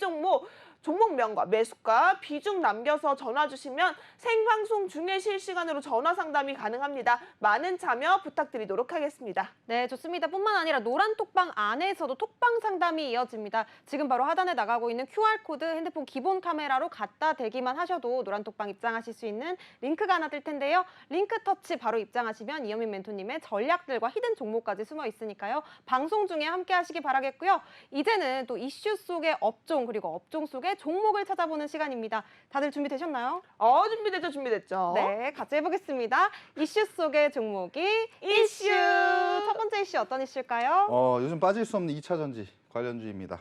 종목명과 매수가, 비중 남겨서 전화 주시면 생방송 중에 실시간으로 전화 상담이 가능합니다. 많은 참여 부탁드리도록 하겠습니다. 네, 좋습니다. 뿐만 아니라 노란 톡방 안에서도 톡방 상담이 이어집니다. 지금 바로 하단에 나가고 있는 QR코드 핸드폰 기본 카메라로 갖다 대기만 하셔도 노란 톡방 입장하실 수 있는 링크가 하나 뜰 텐데요. 링크 터치 바로 입장하시면 이현민 멘토님의 전략들과 히든 종목까지 숨어 있으니까요. 방송 중에 함께 하시기 바라겠고요. 이제는 또 이슈 속의 업종 그리고 업종 속의 종목을 찾아보는 시간입니다. 다들 준비되셨나요? 준비됐죠, 준비됐죠. 네, 같이 해보겠습니다. 이슈 속의 종목이 이슈. 첫 번째 이슈 어떤 이슈일까요? 요즘 빠질 수 없는 2차 전지 관련주입니다.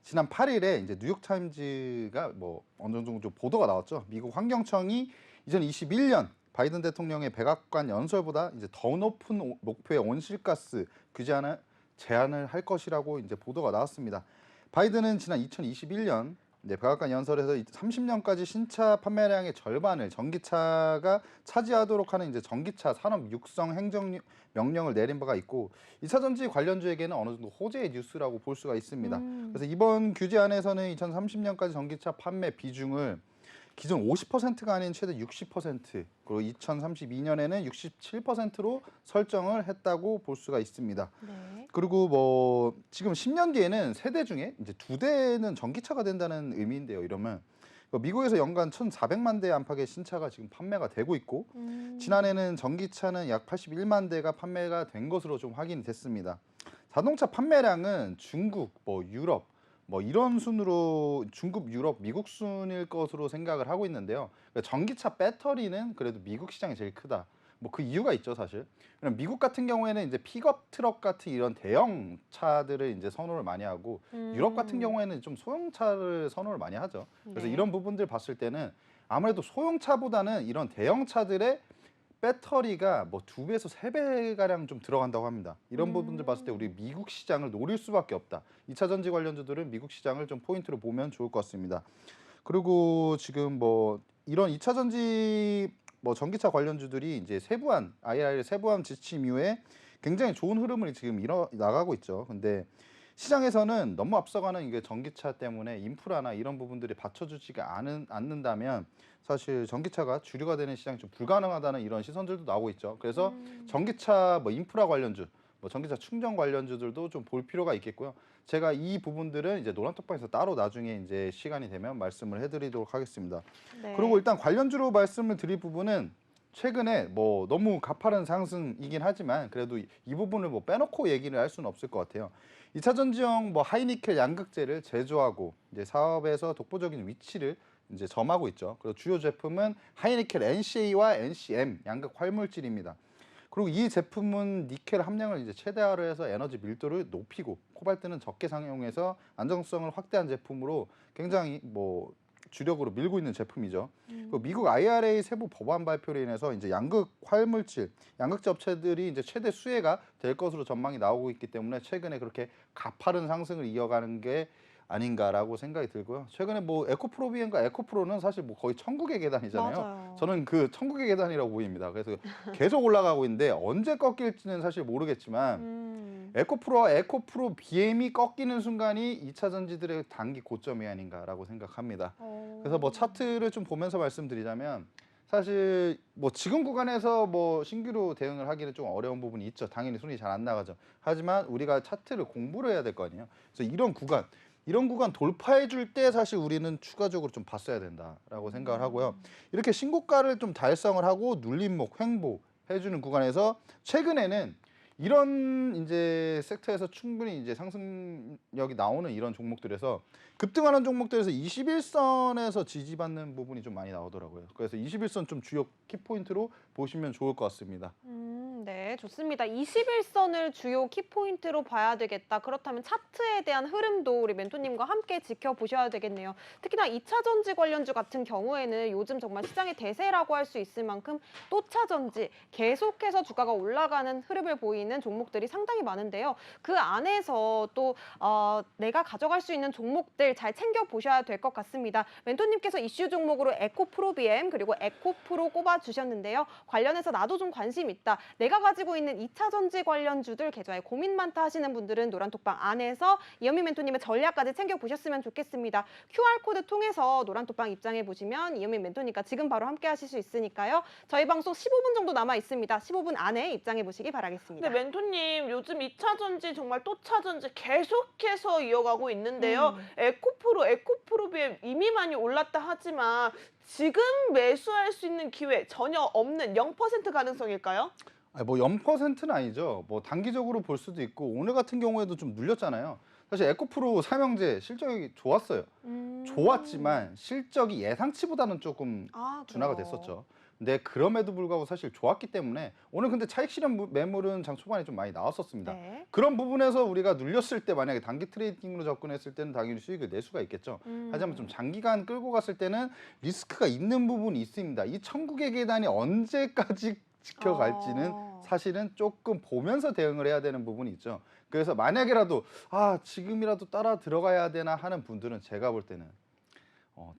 지난 8일에 이제 뉴욕타임즈가 뭐 어느 정도 좀 보도가 나왔죠. 미국 환경청이 2021년 바이든 대통령의 백악관 연설보다 이제 더 높은 목표의 온실가스 규제안을 제안을 할 것이라고 이제 보도가 나왔습니다. 바이든은 지난 2021년 백악관 연설에서 30년까지 신차 판매량의 절반을 전기차가 차지하도록 하는 이제 전기차 산업 육성 행정 명령을 내린 바가 있고 2차 전지 관련주에게는 어느 정도 호재의 뉴스라고 볼 수가 있습니다. 그래서 이번 규제안에서는 2030년까지 전기차 판매 비중을 기존 50%가 아닌 최대 60%, 그리고 2032년에는 67%로 설정을 했다고 볼 수가 있습니다. 네. 그리고 뭐 지금 10년 뒤에는 세대 중에 이제 2대는 전기차가 된다는 의미인데요. 이러면 미국에서 연간 1,400만 대 안팎의 신차가 지금 판매가 되고 있고 지난해는 전기차는 약 81만 대가 판매가 된 것으로 좀 확인이 됐습니다. 자동차 판매량은 중국, 뭐 유럽, 뭐 이런 순으로 중국, 유럽, 미국 순일 것으로 생각을 하고 있는데요. 그러니까 전기차 배터리는 그래도 미국 시장이 제일 크다. 뭐 그 이유가 있죠, 사실. 그럼 미국 같은 경우에는 이제 픽업 트럭 같은 이런 대형 차들을 이제 선호를 많이 하고 유럽 같은 경우에는 좀 소형차를 선호를 많이 하죠. 그래서 네. 이런 부분들 봤을 때는 아무래도 소형차보다는 이런 대형 차들의 배터리가 뭐 2배에서 3배 가량 좀 들어간다고 합니다. 이런 부분들 봤을 때 우리 미국 시장을 노릴 수밖에 없다. 2차 전지 관련주들은 미국 시장을 좀 포인트로 보면 좋을 것 같습니다. 그리고 지금 뭐 이런 2차 전지 뭐 전기차 관련주들이 이제 세부한 IRA 세부한 지침 이후에 굉장히 좋은 흐름을 지금 나가고 있죠. 근데 시장에서는 너무 앞서가는 이게 전기차 때문에 인프라나 이런 부분들이 받쳐주지가 않는다면 사실 전기차가 주류가 되는 시장이 좀 불가능하다는 이런 시선들도 나오고 있죠. 그래서 전기차 뭐 인프라 관련주, 뭐 전기차 충전 관련주들도 좀 볼 필요가 있겠고요. 제가 이 부분들은 이제 노란톡방에서 따로 나중에 이제 시간이 되면 말씀을 해드리도록 하겠습니다. 네. 그리고 일단 관련주로 말씀을 드릴 부분은 최근에 뭐 너무 가파른 상승이긴 하지만 그래도 이 부분을 뭐 빼놓고 얘기를 할 수는 없을 것 같아요. 2차 전지형 뭐 하이니켈 양극재를 제조하고 이제 사업에서 독보적인 위치를 이제 점하고 있죠. 그리고 주요 제품은 하이니켈 NCA와 NCM 양극 활물질입니다. 그리고 이 제품은 니켈 함량을 이제 최대화를 해서 에너지 밀도를 높이고 코발트는 적게 사용해서 안정성을 확대한 제품으로 굉장히 뭐 주력으로 밀고 있는 제품이죠. 그리고 미국 IRA 세부 법안 발표로 인해서 이제 양극 활물질, 양극재 업체들이 이제 최대 수혜가 될 것으로 전망이 나오고 있기 때문에 최근에 그렇게 가파른 상승을 이어가는 게 아닌가라고 생각이 들고요. 최근에 뭐 에코프로비엠과 에코프로는 사실 뭐 거의 천국의 계단이잖아요. 맞아요. 저는 그 천국의 계단이라고 보입니다. 그래서 계속 올라가고 있는데 언제 꺾일지는 사실 모르겠지만 에코프로와 에코프로 BM이 꺾이는 순간이 2차 전지들의 단기 고점이 아닌가라고 생각합니다. 그래서 뭐 차트를 좀 보면서 말씀드리자면 사실 뭐 지금 구간에서 뭐 신규로 대응을 하기는 좀 어려운 부분이 있죠. 당연히 손이 잘 안 나가죠. 하지만 우리가 차트를 공부를 해야 될 거 아니에요. 그래서 이런 구간 돌파해 줄 때 사실 우리는 추가적으로 좀 봤어야 된다라고 생각을 하고요. 이렇게 신고가를 좀 달성을 하고 눌림목, 횡보 해주는 구간에서 최근에는 이런 이제 섹터에서 충분히 이제 상승력이 나오는 이런 종목들에서 급등하는 종목들에서 21선에서 지지받는 부분이 좀 많이 나오더라고요. 그래서 21선 좀 주요 키포인트로 보시면 좋을 것 같습니다. 네, 좋습니다. 21선을 주요 키포인트로 봐야 되겠다. 그렇다면 차트에 대한 흐름도 우리 멘토님과 함께 지켜보셔야 되겠네요. 특히나 2차 전지 관련주 같은 경우에는 요즘 정말 시장의 대세라고 할 수 있을 만큼 또차 전지 계속해서 주가가 올라가는 흐름을 보이는 종목들이 상당히 많은데요. 그 안에서 또 내가 가져갈 수 있는 종목들 잘 챙겨보셔야 될 것 같습니다. 멘토님께서 이슈 종목으로 에코프로비엠 그리고 에코프로 꼽아주셨는데요. 관련해서 나도 좀 관심 있다. 내가 가지고 있는 2차 전지 관련주들 계좌에 고민 많다 하시는 분들은 노란톡방 안에서 이현미 멘토님의 전략까지 챙겨보셨으면 좋겠습니다. QR코드 통해서 노란톡방 입장해 보시면 이현미 멘토님과 지금 바로 함께 하실 수 있으니까요. 저희 방송 15분 정도 남아 있습니다. 15분 안에 입장해 보시기 바라겠습니다. 근데 멘토님 요즘 2차 전지 정말 또차 전지 계속해서 이어가고 있는데요. 에코프로비엠 이미 많이 올랐다 하지만 지금 매수할 수 있는 기회 전혀 없는 0% 가능성일까요? 뭐 0%는 아니죠. 뭐 단기적으로 볼 수도 있고 오늘 같은 경우에도 좀 눌렸잖아요. 사실 에코프로 삼형제 실적이 좋았어요. 좋았지만 실적이 예상치보다는 조금 둔화가 됐었죠. 근데 그럼에도 불구하고 사실 좋았기 때문에 오늘 근데 차익 실현 매물은 장 초반에 좀 많이 나왔었습니다. 네. 그런 부분에서 우리가 눌렸을 때 만약에 단기 트레이딩으로 접근했을 때는 당연히 수익을 낼 수가 있겠죠. 하지만 좀 장기간 끌고 갔을 때는 리스크가 있는 부분이 있습니다. 이 천국의 계단이 언제까지 지켜갈지는 사실은 조금 보면서 대응을 해야 되는 부분이 있죠. 그래서 만약에라도 지금이라도 따라 들어가야 되나 하는 분들은 제가 볼 때는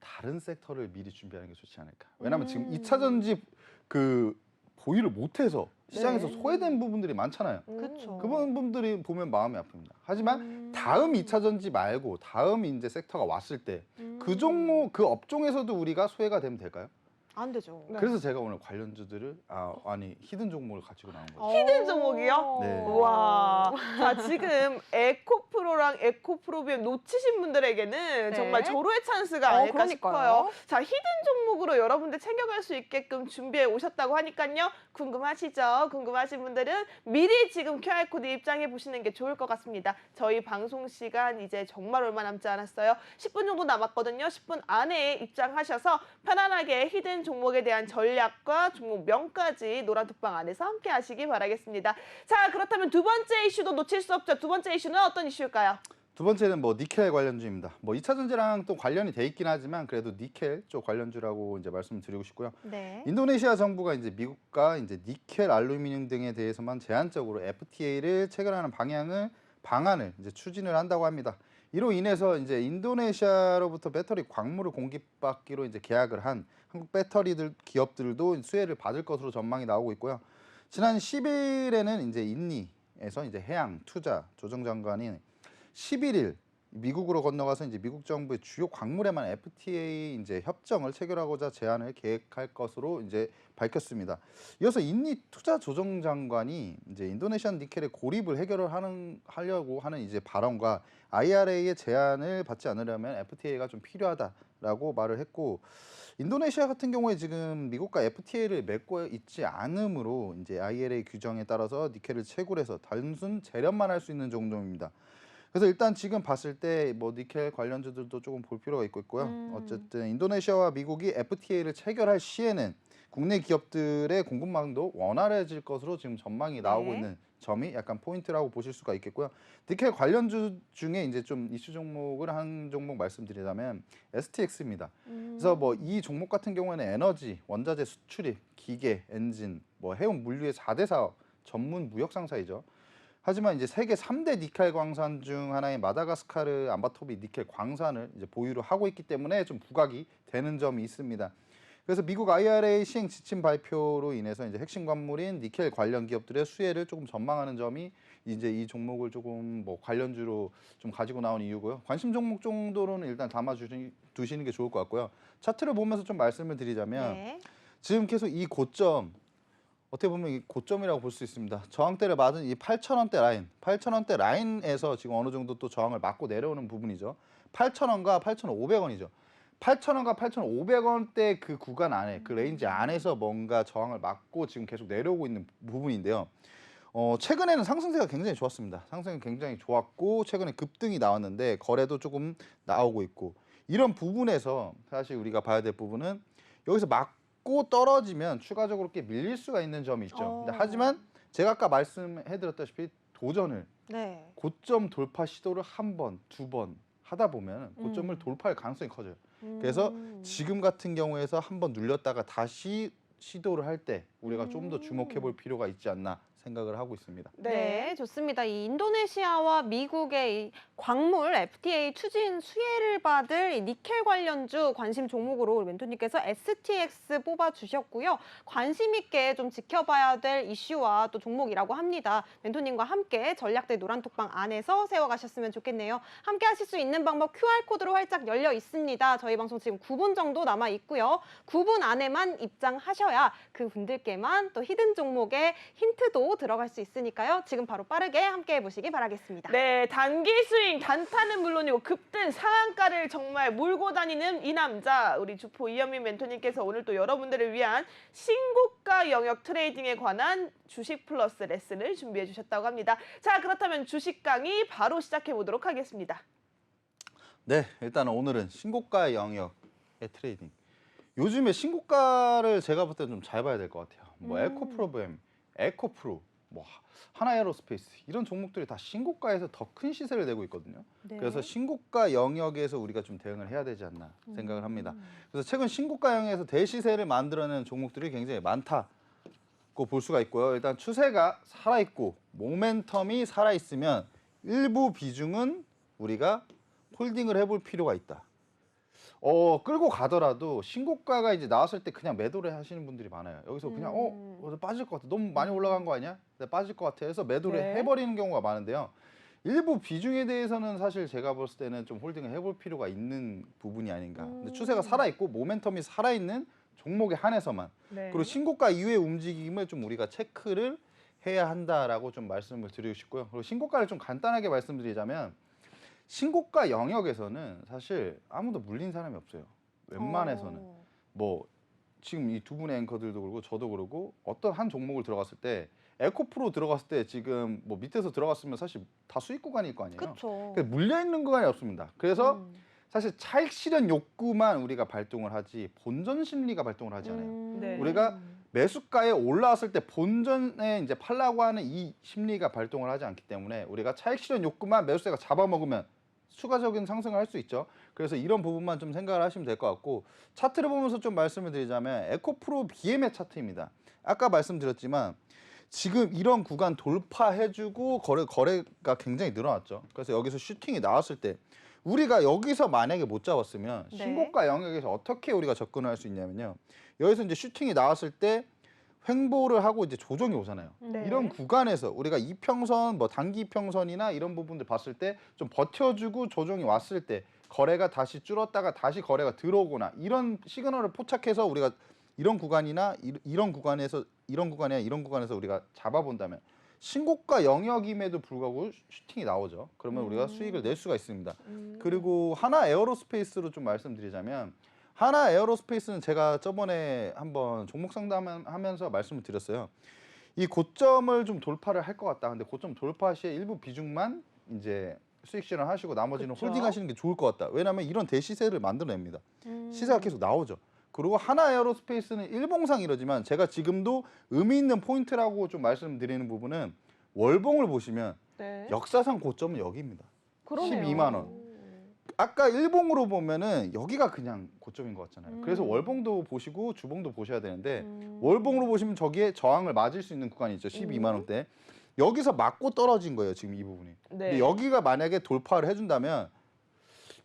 다른 섹터를 미리 준비하는 게 좋지 않을까. 왜냐하면 지금 2차 전지 그 보유를 못해서 시장에서 소외된 부분들이 많잖아요. 그렇죠. 그런 분들이 보면 마음이 아픕니다. 하지만 다음 2차 전지 말고 다음 이제 섹터가 왔을 때 그 종목 그 업종에서도 우리가 소외가 되면 될까요? 안 되죠. 네. 그래서 제가 오늘 관련주들을 히든 종목을 가지고 나온 거죠. 히든 종목이요? 네. 와, 자 지금 에코프로랑 에코프로비엠 놓치신 분들에게는 네. 정말 조로의 찬스가 아닐까 그러니까요. 싶어요. 자 히든 종목으로 여러분들 챙겨갈 수 있게끔 준비해 오셨다고 하니까요. 궁금하시죠? 궁금하신 분들은 미리 지금 QR코드 입장해 보시는 게 좋을 것 같습니다. 저희 방송 시간 이제 정말 얼마 남지 않았어요. 10분 정도 남았거든요. 10분 안에 입장하셔서 편안하게 히든 종목에 대한 전략과 종목명까지 노란톡방 안에서 함께 하시기 바라겠습니다. 자, 그렇다면 두 번째 이슈도 놓칠 수 없죠. 두 번째 이슈는 어떤 이슈일까요? 두 번째는 뭐 니켈 관련주입니다. 뭐 2차 전지랑 또 관련이 돼 있긴 하지만 그래도 니켈 쪽 관련주라고 이제 말씀을 드리고 싶고요. 네. 인도네시아 정부가 이제 미국과 이제 니켈, 알루미늄 등에 대해서만 제한적으로 FTA를 체결하는 방안을 이제 추진을 한다고 합니다. 이로 인해서 이제 인도네시아로부터 배터리 광물을 공급받기로 이제 계약을 한 한국 배터리들 기업들도 수혜를 받을 것으로 전망이 나오고 있고요. 지난 10일에는 이제 인니에서 이제 해양 투자 조정장관이 11일 미국으로 건너가서 이제 미국 정부의 주요 광물에만 FTA 이제 협정을 체결하고자 제안을 계획할 것으로 이제 밝혔습니다. 이어서 인니 투자 조정장관이 이제 인도네시안 니켈의 고립을 하려고 하는 이제 발언과 IRA의 제안을 받지 않으려면 FTA가 좀 필요하다라고 말을 했고, 인도네시아 같은 경우에 지금 미국과 FTA를 맺고 있지 않으므로 이제 IRA 규정에 따라서 니켈을 채굴해서 단순 재련만 할 수 있는 정도입니다. 그래서 일단 지금 봤을 때 뭐 니켈 관련주들도 조금 볼 필요가 있고요. 어쨌든 인도네시아와 미국이 FTA를 체결할 시에는 국내 기업들의 공급망도 원활해질 것으로 지금 전망이 나오고 있는 점이 약간 포인트라고 보실 수가 있겠고요. 니켈 관련주 중에 이제 좀 이슈 종목을 한 종목 말씀드리자면 STX입니다. 그래서 뭐 이 종목 같은 경우에는 에너지, 원자재 수출입, 기계, 엔진, 뭐 해운 물류의 4대 사업 전문 무역 상사이죠. 하지만 이제 세계 3대 니켈 광산 중 하나인 마다가스카르 암바토비 니켈 광산을 이제 보유를 하고 있기 때문에 좀 부각이 되는 점이 있습니다. 그래서 미국 IRA 시행 지침 발표로 인해서 이제 핵심 관물인 니켈 관련 기업들의 수혜를 조금 전망하는 점이 이제 이 종목을 조금 뭐 관련주로 좀 가지고 나온 이유고요. 관심 종목 정도로는 일단 두시는 게 좋을 것 같고요. 차트를 보면서 좀 말씀을 드리자면 네. 지금 계속 이 고점 어떻게 보면 이 고점이라고 볼 수 있습니다. 저항대를 맞은 이 8,000원대 라인, 8,000원대 라인에서 지금 어느 정도 또 저항을 맞고 내려오는 부분이죠. 8,000원과 8,500원이죠. 8,000원과 8,500원대 그 구간 안에, 그 레인지 안에서 뭔가 저항을 맞고 지금 계속 내려오고 있는 부분인데요. 최근에는 상승세가 굉장히 좋았습니다. 상승이 굉장히 좋았고 최근에 급등이 나왔는데 거래도 조금 나오고 있고 이런 부분에서 사실 우리가 봐야 될 부분은 여기서 맞고 떨어지면 추가적으로 꽤 밀릴 수가 있는 점이 있죠. 근데 하지만 제가 아까 말씀해드렸다시피 도전을 네. 고점 돌파 시도를 한 번, 두 번 하다 보면 고점을 돌파할 가능성이 커져요. 그래서 지금 같은 경우에서 한번 눌렸다가 다시 시도를 할 때 우리가 좀 더 주목해 볼 필요가 있지 않나 생각을 하고 있습니다. 네, 좋습니다. 이 인도네시아와 미국의 이 광물 FTA 추진 수혜를 받을 이 니켈 관련주 관심 종목으로 우리 멘토님께서 STX 뽑아주셨고요. 관심 있게 좀 지켜봐야 될 이슈와 또 종목이라고 합니다. 멘토님과 함께 전략대 노란톡방 안에서 세워가셨으면 좋겠네요. 함께 하실 수 있는 방법 QR코드로 활짝 열려 있습니다. 저희 방송 지금 9분 정도 남아 있고요. 9분 안에만 입장하셔야 그 분들께만 또 히든 종목의 힌트도 들어갈 수 있으니까요. 지금 바로 빠르게 함께 해보시기 바라겠습니다. 네, 단기 스윙, 단타는 물론이고 급등 상한가를 정말 몰고 다니는 이 남자, 우리 주포 이현민 멘토님께서 오늘 또 여러분들을 위한 신고가 영역 트레이딩에 관한 주식 플러스 레슨을 준비해 주셨다고 합니다. 자, 그렇다면 주식 강의 바로 시작해 보도록 하겠습니다. 네, 일단 오늘은 신고가 영역의 트레이딩. 요즘에 신고가를 제가 볼 때는 좀 잘 봐야 될 것 같아요. 뭐 에코프로브엠, 에코프로, 뭐 하나에어로스페이스 이런 종목들이 다 신고가에서 더 큰 시세를 내고 있거든요. 네. 그래서 신고가 영역에서 우리가 좀 대응을 해야 되지 않나 생각을 합니다. 그래서 최근 신고가 영역에서 대시세를 만들어내는 종목들이 굉장히 많다고 볼 수가 있고요. 일단 추세가 살아있고 모멘텀이 살아있으면 일부 비중은 우리가 홀딩을 해볼 필요가 있다. 끌고 가더라도 신고가가 이제 나왔을 때 그냥 매도를 하시는 분들이 많아요. 여기서 그냥 빠질 것 같아. 너무 많이 올라간 거 아니야? 빠질 것 같아 해서 매도를 네. 해버리는 경우가 많은데요. 일부 비중에 대해서는 사실 제가 봤을 때는 좀 홀딩을 해볼 필요가 있는 부분이 아닌가. 근데 추세가 살아있고 모멘텀이 살아있는 종목에 한해서만 네. 그리고 신고가 이후의 움직임을 좀 우리가 체크를 해야 한다라고 좀 말씀을 드리고 싶고요. 그리고 신고가를 좀 간단하게 말씀드리자면 신고가 영역에서는 사실 아무도 물린 사람이 없어요. 웬만해서는. 뭐 지금 이 두 분의 앵커들도 그러고 저도 그러고 어떤 한 종목을 들어갔을 때 에코프로 들어갔을 때 지금 뭐 밑에서 들어갔으면 사실 다 수익 구간일 거 아니에요. 그렇죠. 그러니까 물려 있는 구간이 없습니다. 그래서 사실 차익 실현 욕구만 우리가 발동을 하지 본전 심리가 발동을 하지 않아요. 네. 우리가 매수가에 올라왔을 때 본전에 이제 팔라고 하는 이 심리가 발동을 하지 않기 때문에 우리가 차익 실현 욕구만 매수세가 잡아먹으면 추가적인 상승을 할 수 있죠. 그래서 이런 부분만 좀 생각을 하시면 될 것 같고 차트를 보면서 좀 말씀을 드리자면 에코프로 BM의 차트입니다. 아까 말씀드렸지만 지금 이런 구간 돌파해주고 거래가 굉장히 늘어났죠. 그래서 여기서 슈팅이 나왔을 때 우리가 여기서 만약에 못 잡았으면 네. 신고가 영역에서 어떻게 우리가 접근을 할 수 있냐면요. 여기서 이제 슈팅이 나왔을 때 횡보를 하고 이제 조정이 오잖아요. 네. 이런 구간에서 우리가 이평선, 뭐 단기 평선이나 이런 부분들 봤을 때 좀 버텨주고 조정이 왔을 때 거래가 다시 줄었다가 다시 거래가 들어오거나 이런 시그널을 포착해서 우리가 이런 구간이나 이런 구간에서 우리가 잡아본다면 신고가 영역임에도 불구하고 슈팅이 나오죠. 그러면 우리가 수익을 낼 수가 있습니다. 그리고 하나 에어로스페이스로 좀 말씀드리자면 하나 에어로스페이스는 제가 저번에 한번 종목 상담하면서 말씀을 드렸어요. 이 고점을 좀 돌파를 할 것 같다. 근데 고점 돌파 시에 일부 비중만 이제 수익 실현하시고 나머지는 그쵸. 홀딩하시는 게 좋을 것 같다. 왜냐하면 이런 대시세를 만들어냅니다. 시세가 계속 나오죠. 그리고 하나 에어로스페이스는 일봉상 이러지만 제가 지금도 의미 있는 포인트라고 좀 말씀드리는 부분은 월봉을 보시면 네. 역사상 고점은 여기입니다. 그러네요. 12만 원. 아까 일봉으로 보면은 여기가 그냥 고점인 것 같잖아요. 그래서 월봉도 보시고 주봉도 보셔야 되는데 월봉으로 보시면 저기에 저항을 맞을 수 있는 구간이 있죠. 12만 원대. 여기서 맞고 떨어진 거예요, 지금 이 부분이. 네. 근데 여기가 만약에 돌파를 해준다면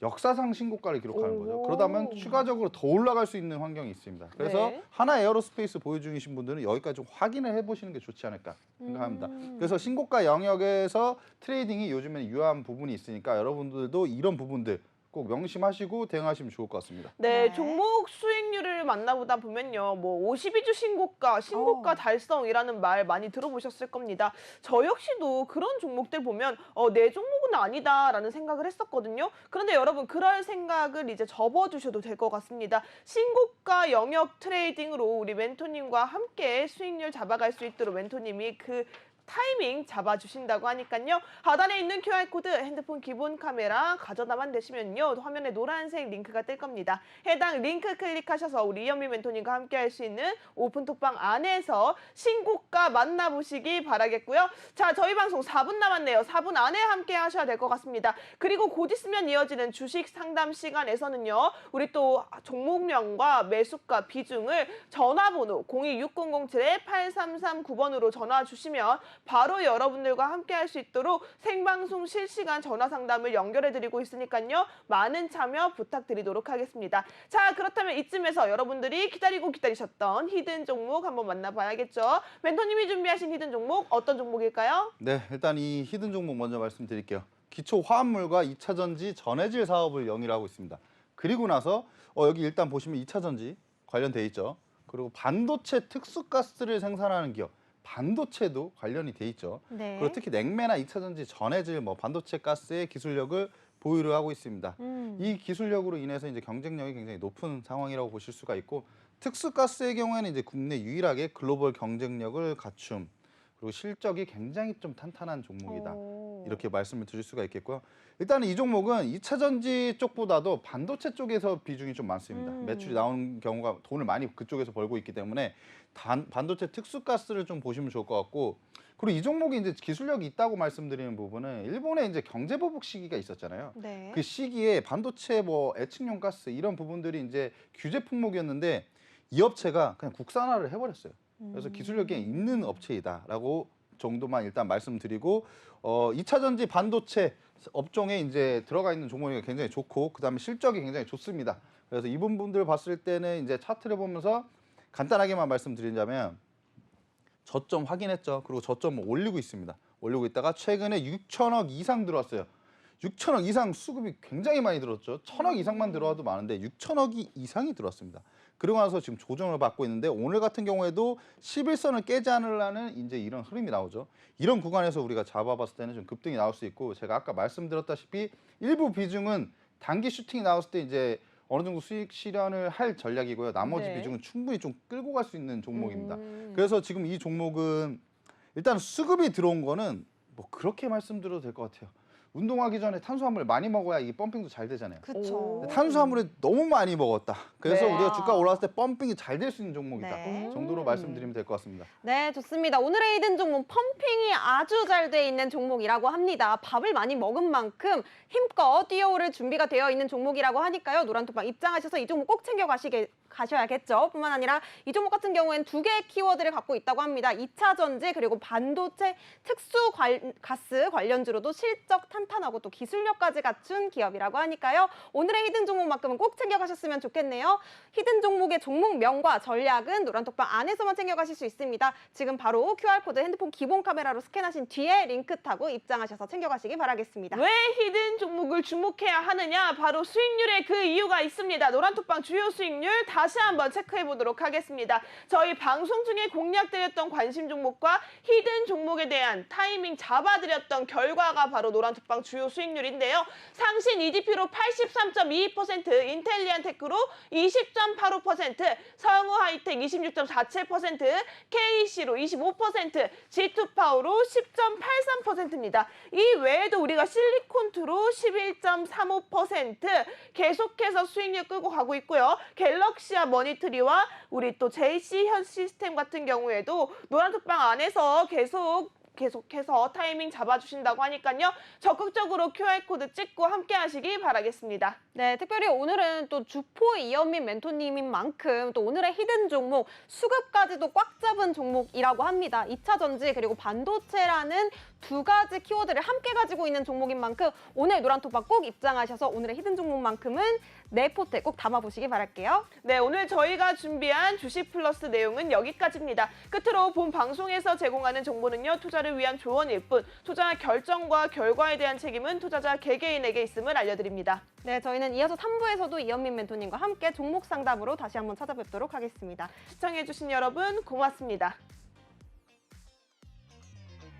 역사상 신고가를 기록하는 거죠. 오. 그러다면 추가적으로 더 올라갈 수 있는 환경이 있습니다. 그래서 네. 하나 에어로스페이스 보유 중이신 분들은 여기까지 좀 확인을 해보시는 게 좋지 않을까 생각합니다. 그래서 신고가 영역에서 트레이딩이 요즘에는 유효한 부분이 있으니까 여러분들도 이런 부분들 꼭 명심하시고 대응하시면 좋을 것 같습니다. 네, 네. 종목 수익률을 만나보다 보면요. 뭐 52주 신고가 달성이라는 말 많이 들어보셨을 겁니다. 저 역시도 그런 종목들 보면 내 종목은 아니다라는 생각을 했었거든요. 그런데 여러분 그럴 생각을 이제 접어두셔도 될 것 같습니다. 신고가 영역 트레이딩으로 우리 멘토님과 함께 수익률 잡아갈 수 있도록 멘토님이 그 타이밍 잡아주신다고 하니까요. 하단에 있는 QR코드 핸드폰 기본 카메라 가져다만 되시면요. 화면에 노란색 링크가 뜰 겁니다. 해당 링크 클릭하셔서 우리 이현미 멘토님과 함께 할 수 있는 오픈톡방 안에서 신고가 만나보시기 바라겠고요. 자, 저희 방송 4분 남았네요. 4분 안에 함께 하셔야 될 것 같습니다. 그리고 곧 있으면 이어지는 주식 상담 시간에서는요. 우리 또 종목명과 매수가 비중을 전화번호 026007-8339번으로 전화 주시면 바로 여러분들과 함께 할 수 있도록 생방송 실시간 전화 상담을 연결해드리고 있으니까요. 많은 참여 부탁드리도록 하겠습니다. 자, 그렇다면 이쯤에서 여러분들이 기다리셨던 히든 종목 한번 만나봐야겠죠. 멘토님이 준비하신 히든 종목 어떤 종목일까요? 네, 일단 이 히든 종목 먼저 말씀드릴게요. 기초 화합물과 2차 전지 전해질 사업을 영위하고 있습니다. 그리고 나서 여기 일단 보시면 2차 전지 관련돼 있죠. 그리고 반도체 특수가스를 생산하는 기업. 반도체도 관련이 돼 있죠. 네. 그리고 특히 냉매나 2차 전지 전해질 반도체 가스의 기술력을 보유를 하고 있습니다. 이 기술력으로 인해서 이제 경쟁력이 굉장히 높은 상황이라고 보실 수가 있고 특수가스의 경우에는 이제 국내 유일하게 글로벌 경쟁력을 갖춤 그리고 실적이 굉장히 좀 탄탄한 종목이다. 이렇게 말씀을 드릴 수가 있겠고요. 일단은 이 종목은 2차 전지 쪽보다도 반도체 쪽에서 비중이 좀 많습니다. 매출이 나오는 경우가 돈을 많이 그쪽에서 벌고 있기 때문에 반도체 특수가스를 좀 보시면 좋을 것 같고 그리고 이 종목이 이제 기술력이 있다고 말씀드리는 부분은 일본의 이제 경제 보복 시기가 있었잖아요. 네. 그 시기에 반도체 애측용 가스 이런 부분들이 이제 규제 품목이었는데 이 업체가 그냥 국산화를 해버렸어요. 그래서 기술력이 있는 업체이다라고 정도만 일단 말씀드리고 2차 전지 반도체 업종에 이제 들어가 있는 종목이 굉장히 좋고 그다음에 실적이 굉장히 좋습니다. 그래서 이 부분들 봤을 때는 이제 차트를 보면서 간단하게만 말씀드리자면 저점 확인했죠. 그리고 저점을 올리고 있습니다. 올리고 있다가 최근에 6천억 이상 들어왔어요. 6천억 이상 수급이 굉장히 많이 들었죠. 1천억 이상만 들어와도 많은데 6천억이 이상이 들어왔습니다. 그리고 나서 지금 조정을 받고 있는데 오늘 같은 경우에도 11선을 깨지 않으려는 이제 이런 흐름이 나오죠. 이런 구간에서 우리가 잡아봤을 때는 좀 급등이 나올 수 있고 제가 아까 말씀드렸다시피 일부 비중은 단기 슈팅이 나왔을 때 이제 어느 정도 수익 실현을 할 전략이고요. 나머지 네. 비중은 충분히 좀 끌고 갈 수 있는 종목입니다. 그래서 지금 이 종목은 일단 수급이 들어온 거는 뭐 그렇게 말씀드려도 될 것 같아요. 운동하기 전에 탄수화물 많이 먹어야 이 펌핑도 잘 되잖아요. 그렇죠. 탄수화물을 너무 많이 먹었다. 그래서 네. 우리가 주가 올라왔을 때 펌핑이 잘 될 수 있는 종목이다. 네. 정도로 말씀드리면 될 것 같습니다. 네, 좋습니다. 오늘의 히든 종목 펌핑이 아주 잘 돼 있는 종목이라고 합니다. 밥을 많이 먹은 만큼 힘껏 뛰어오를 준비가 되어 있는 종목이라고 하니까요. 노란톡방 입장하셔서 이 종목 꼭 가셔야겠죠. 뿐만 아니라 이 종목 같은 경우에는 두 개의 키워드를 갖고 있다고 합니다. 2차 전지 그리고 반도체 가스 관련주로도 실적 탄탄하고 또 기술력까지 갖춘 기업이라고 하니까요. 오늘의 히든 종목만큼은 꼭 챙겨가셨으면 좋겠네요. 히든 종목의 종목명과 전략은 노란톡방 안에서만 챙겨가실 수 있습니다. 지금 바로 QR코드 핸드폰 기본 카메라로 스캔하신 뒤에 링크 타고 입장하셔서 챙겨가시기 바라겠습니다. 왜 히든 종목을 주목해야 하느냐? 바로 수익률에 그 이유가 있습니다. 노란톡방 주요 수익률 다시 한번 체크해 보도록 하겠습니다. 저희 방송 중에 공략드렸던 관심 종목과 히든 종목에 대한 타이밍 잡아드렸던 결과가 바로 노란톡방 주요 수익률인데요. 상신 EDP로 83.22%, 인텔리안테크로 20.85%, 성우 하이텍 26.47%, KC로 25%, G2파워로 10.83%입니다. 이 외에도 우리가 실리콘투로 11.35% 계속해서 수익률 끌고 가고 있고요. 갤럭시아 머니트리와 우리 또 JC 현 시스템 같은 경우에도 노란톡방 안에서 계속 계속해서 타이밍 잡아주신다고 하니까요. 적극적으로 QR코드 찍고 함께 하시기 바라겠습니다. 네, 특별히 오늘은 또 주포 이현민 멘토님인 만큼 또 오늘의 히든 종목, 수급까지도 꽉 잡은 종목이라고 합니다. 2차 전지 그리고 반도체라는 두 가지 키워드를 함께 가지고 있는 종목인 만큼 오늘 노란톡방 꼭 입장하셔서 오늘의 히든 종목만큼은 내 포트에 꼭 담아보시기 바랄게요. 네, 오늘 저희가 준비한 주식 플러스 내용은 여기까지입니다. 끝으로 본 방송에서 제공하는 정보는요, 투자를 위한 조언일 뿐, 투자 결정과 결과에 대한 책임은 투자자 개개인에게 있음을 알려드립니다. 네, 저희는 이어서 3부에서도 이현민 멘토님과 함께 종목 상담으로 다시 한번 찾아뵙도록 하겠습니다. 시청해주신 여러분 고맙습니다.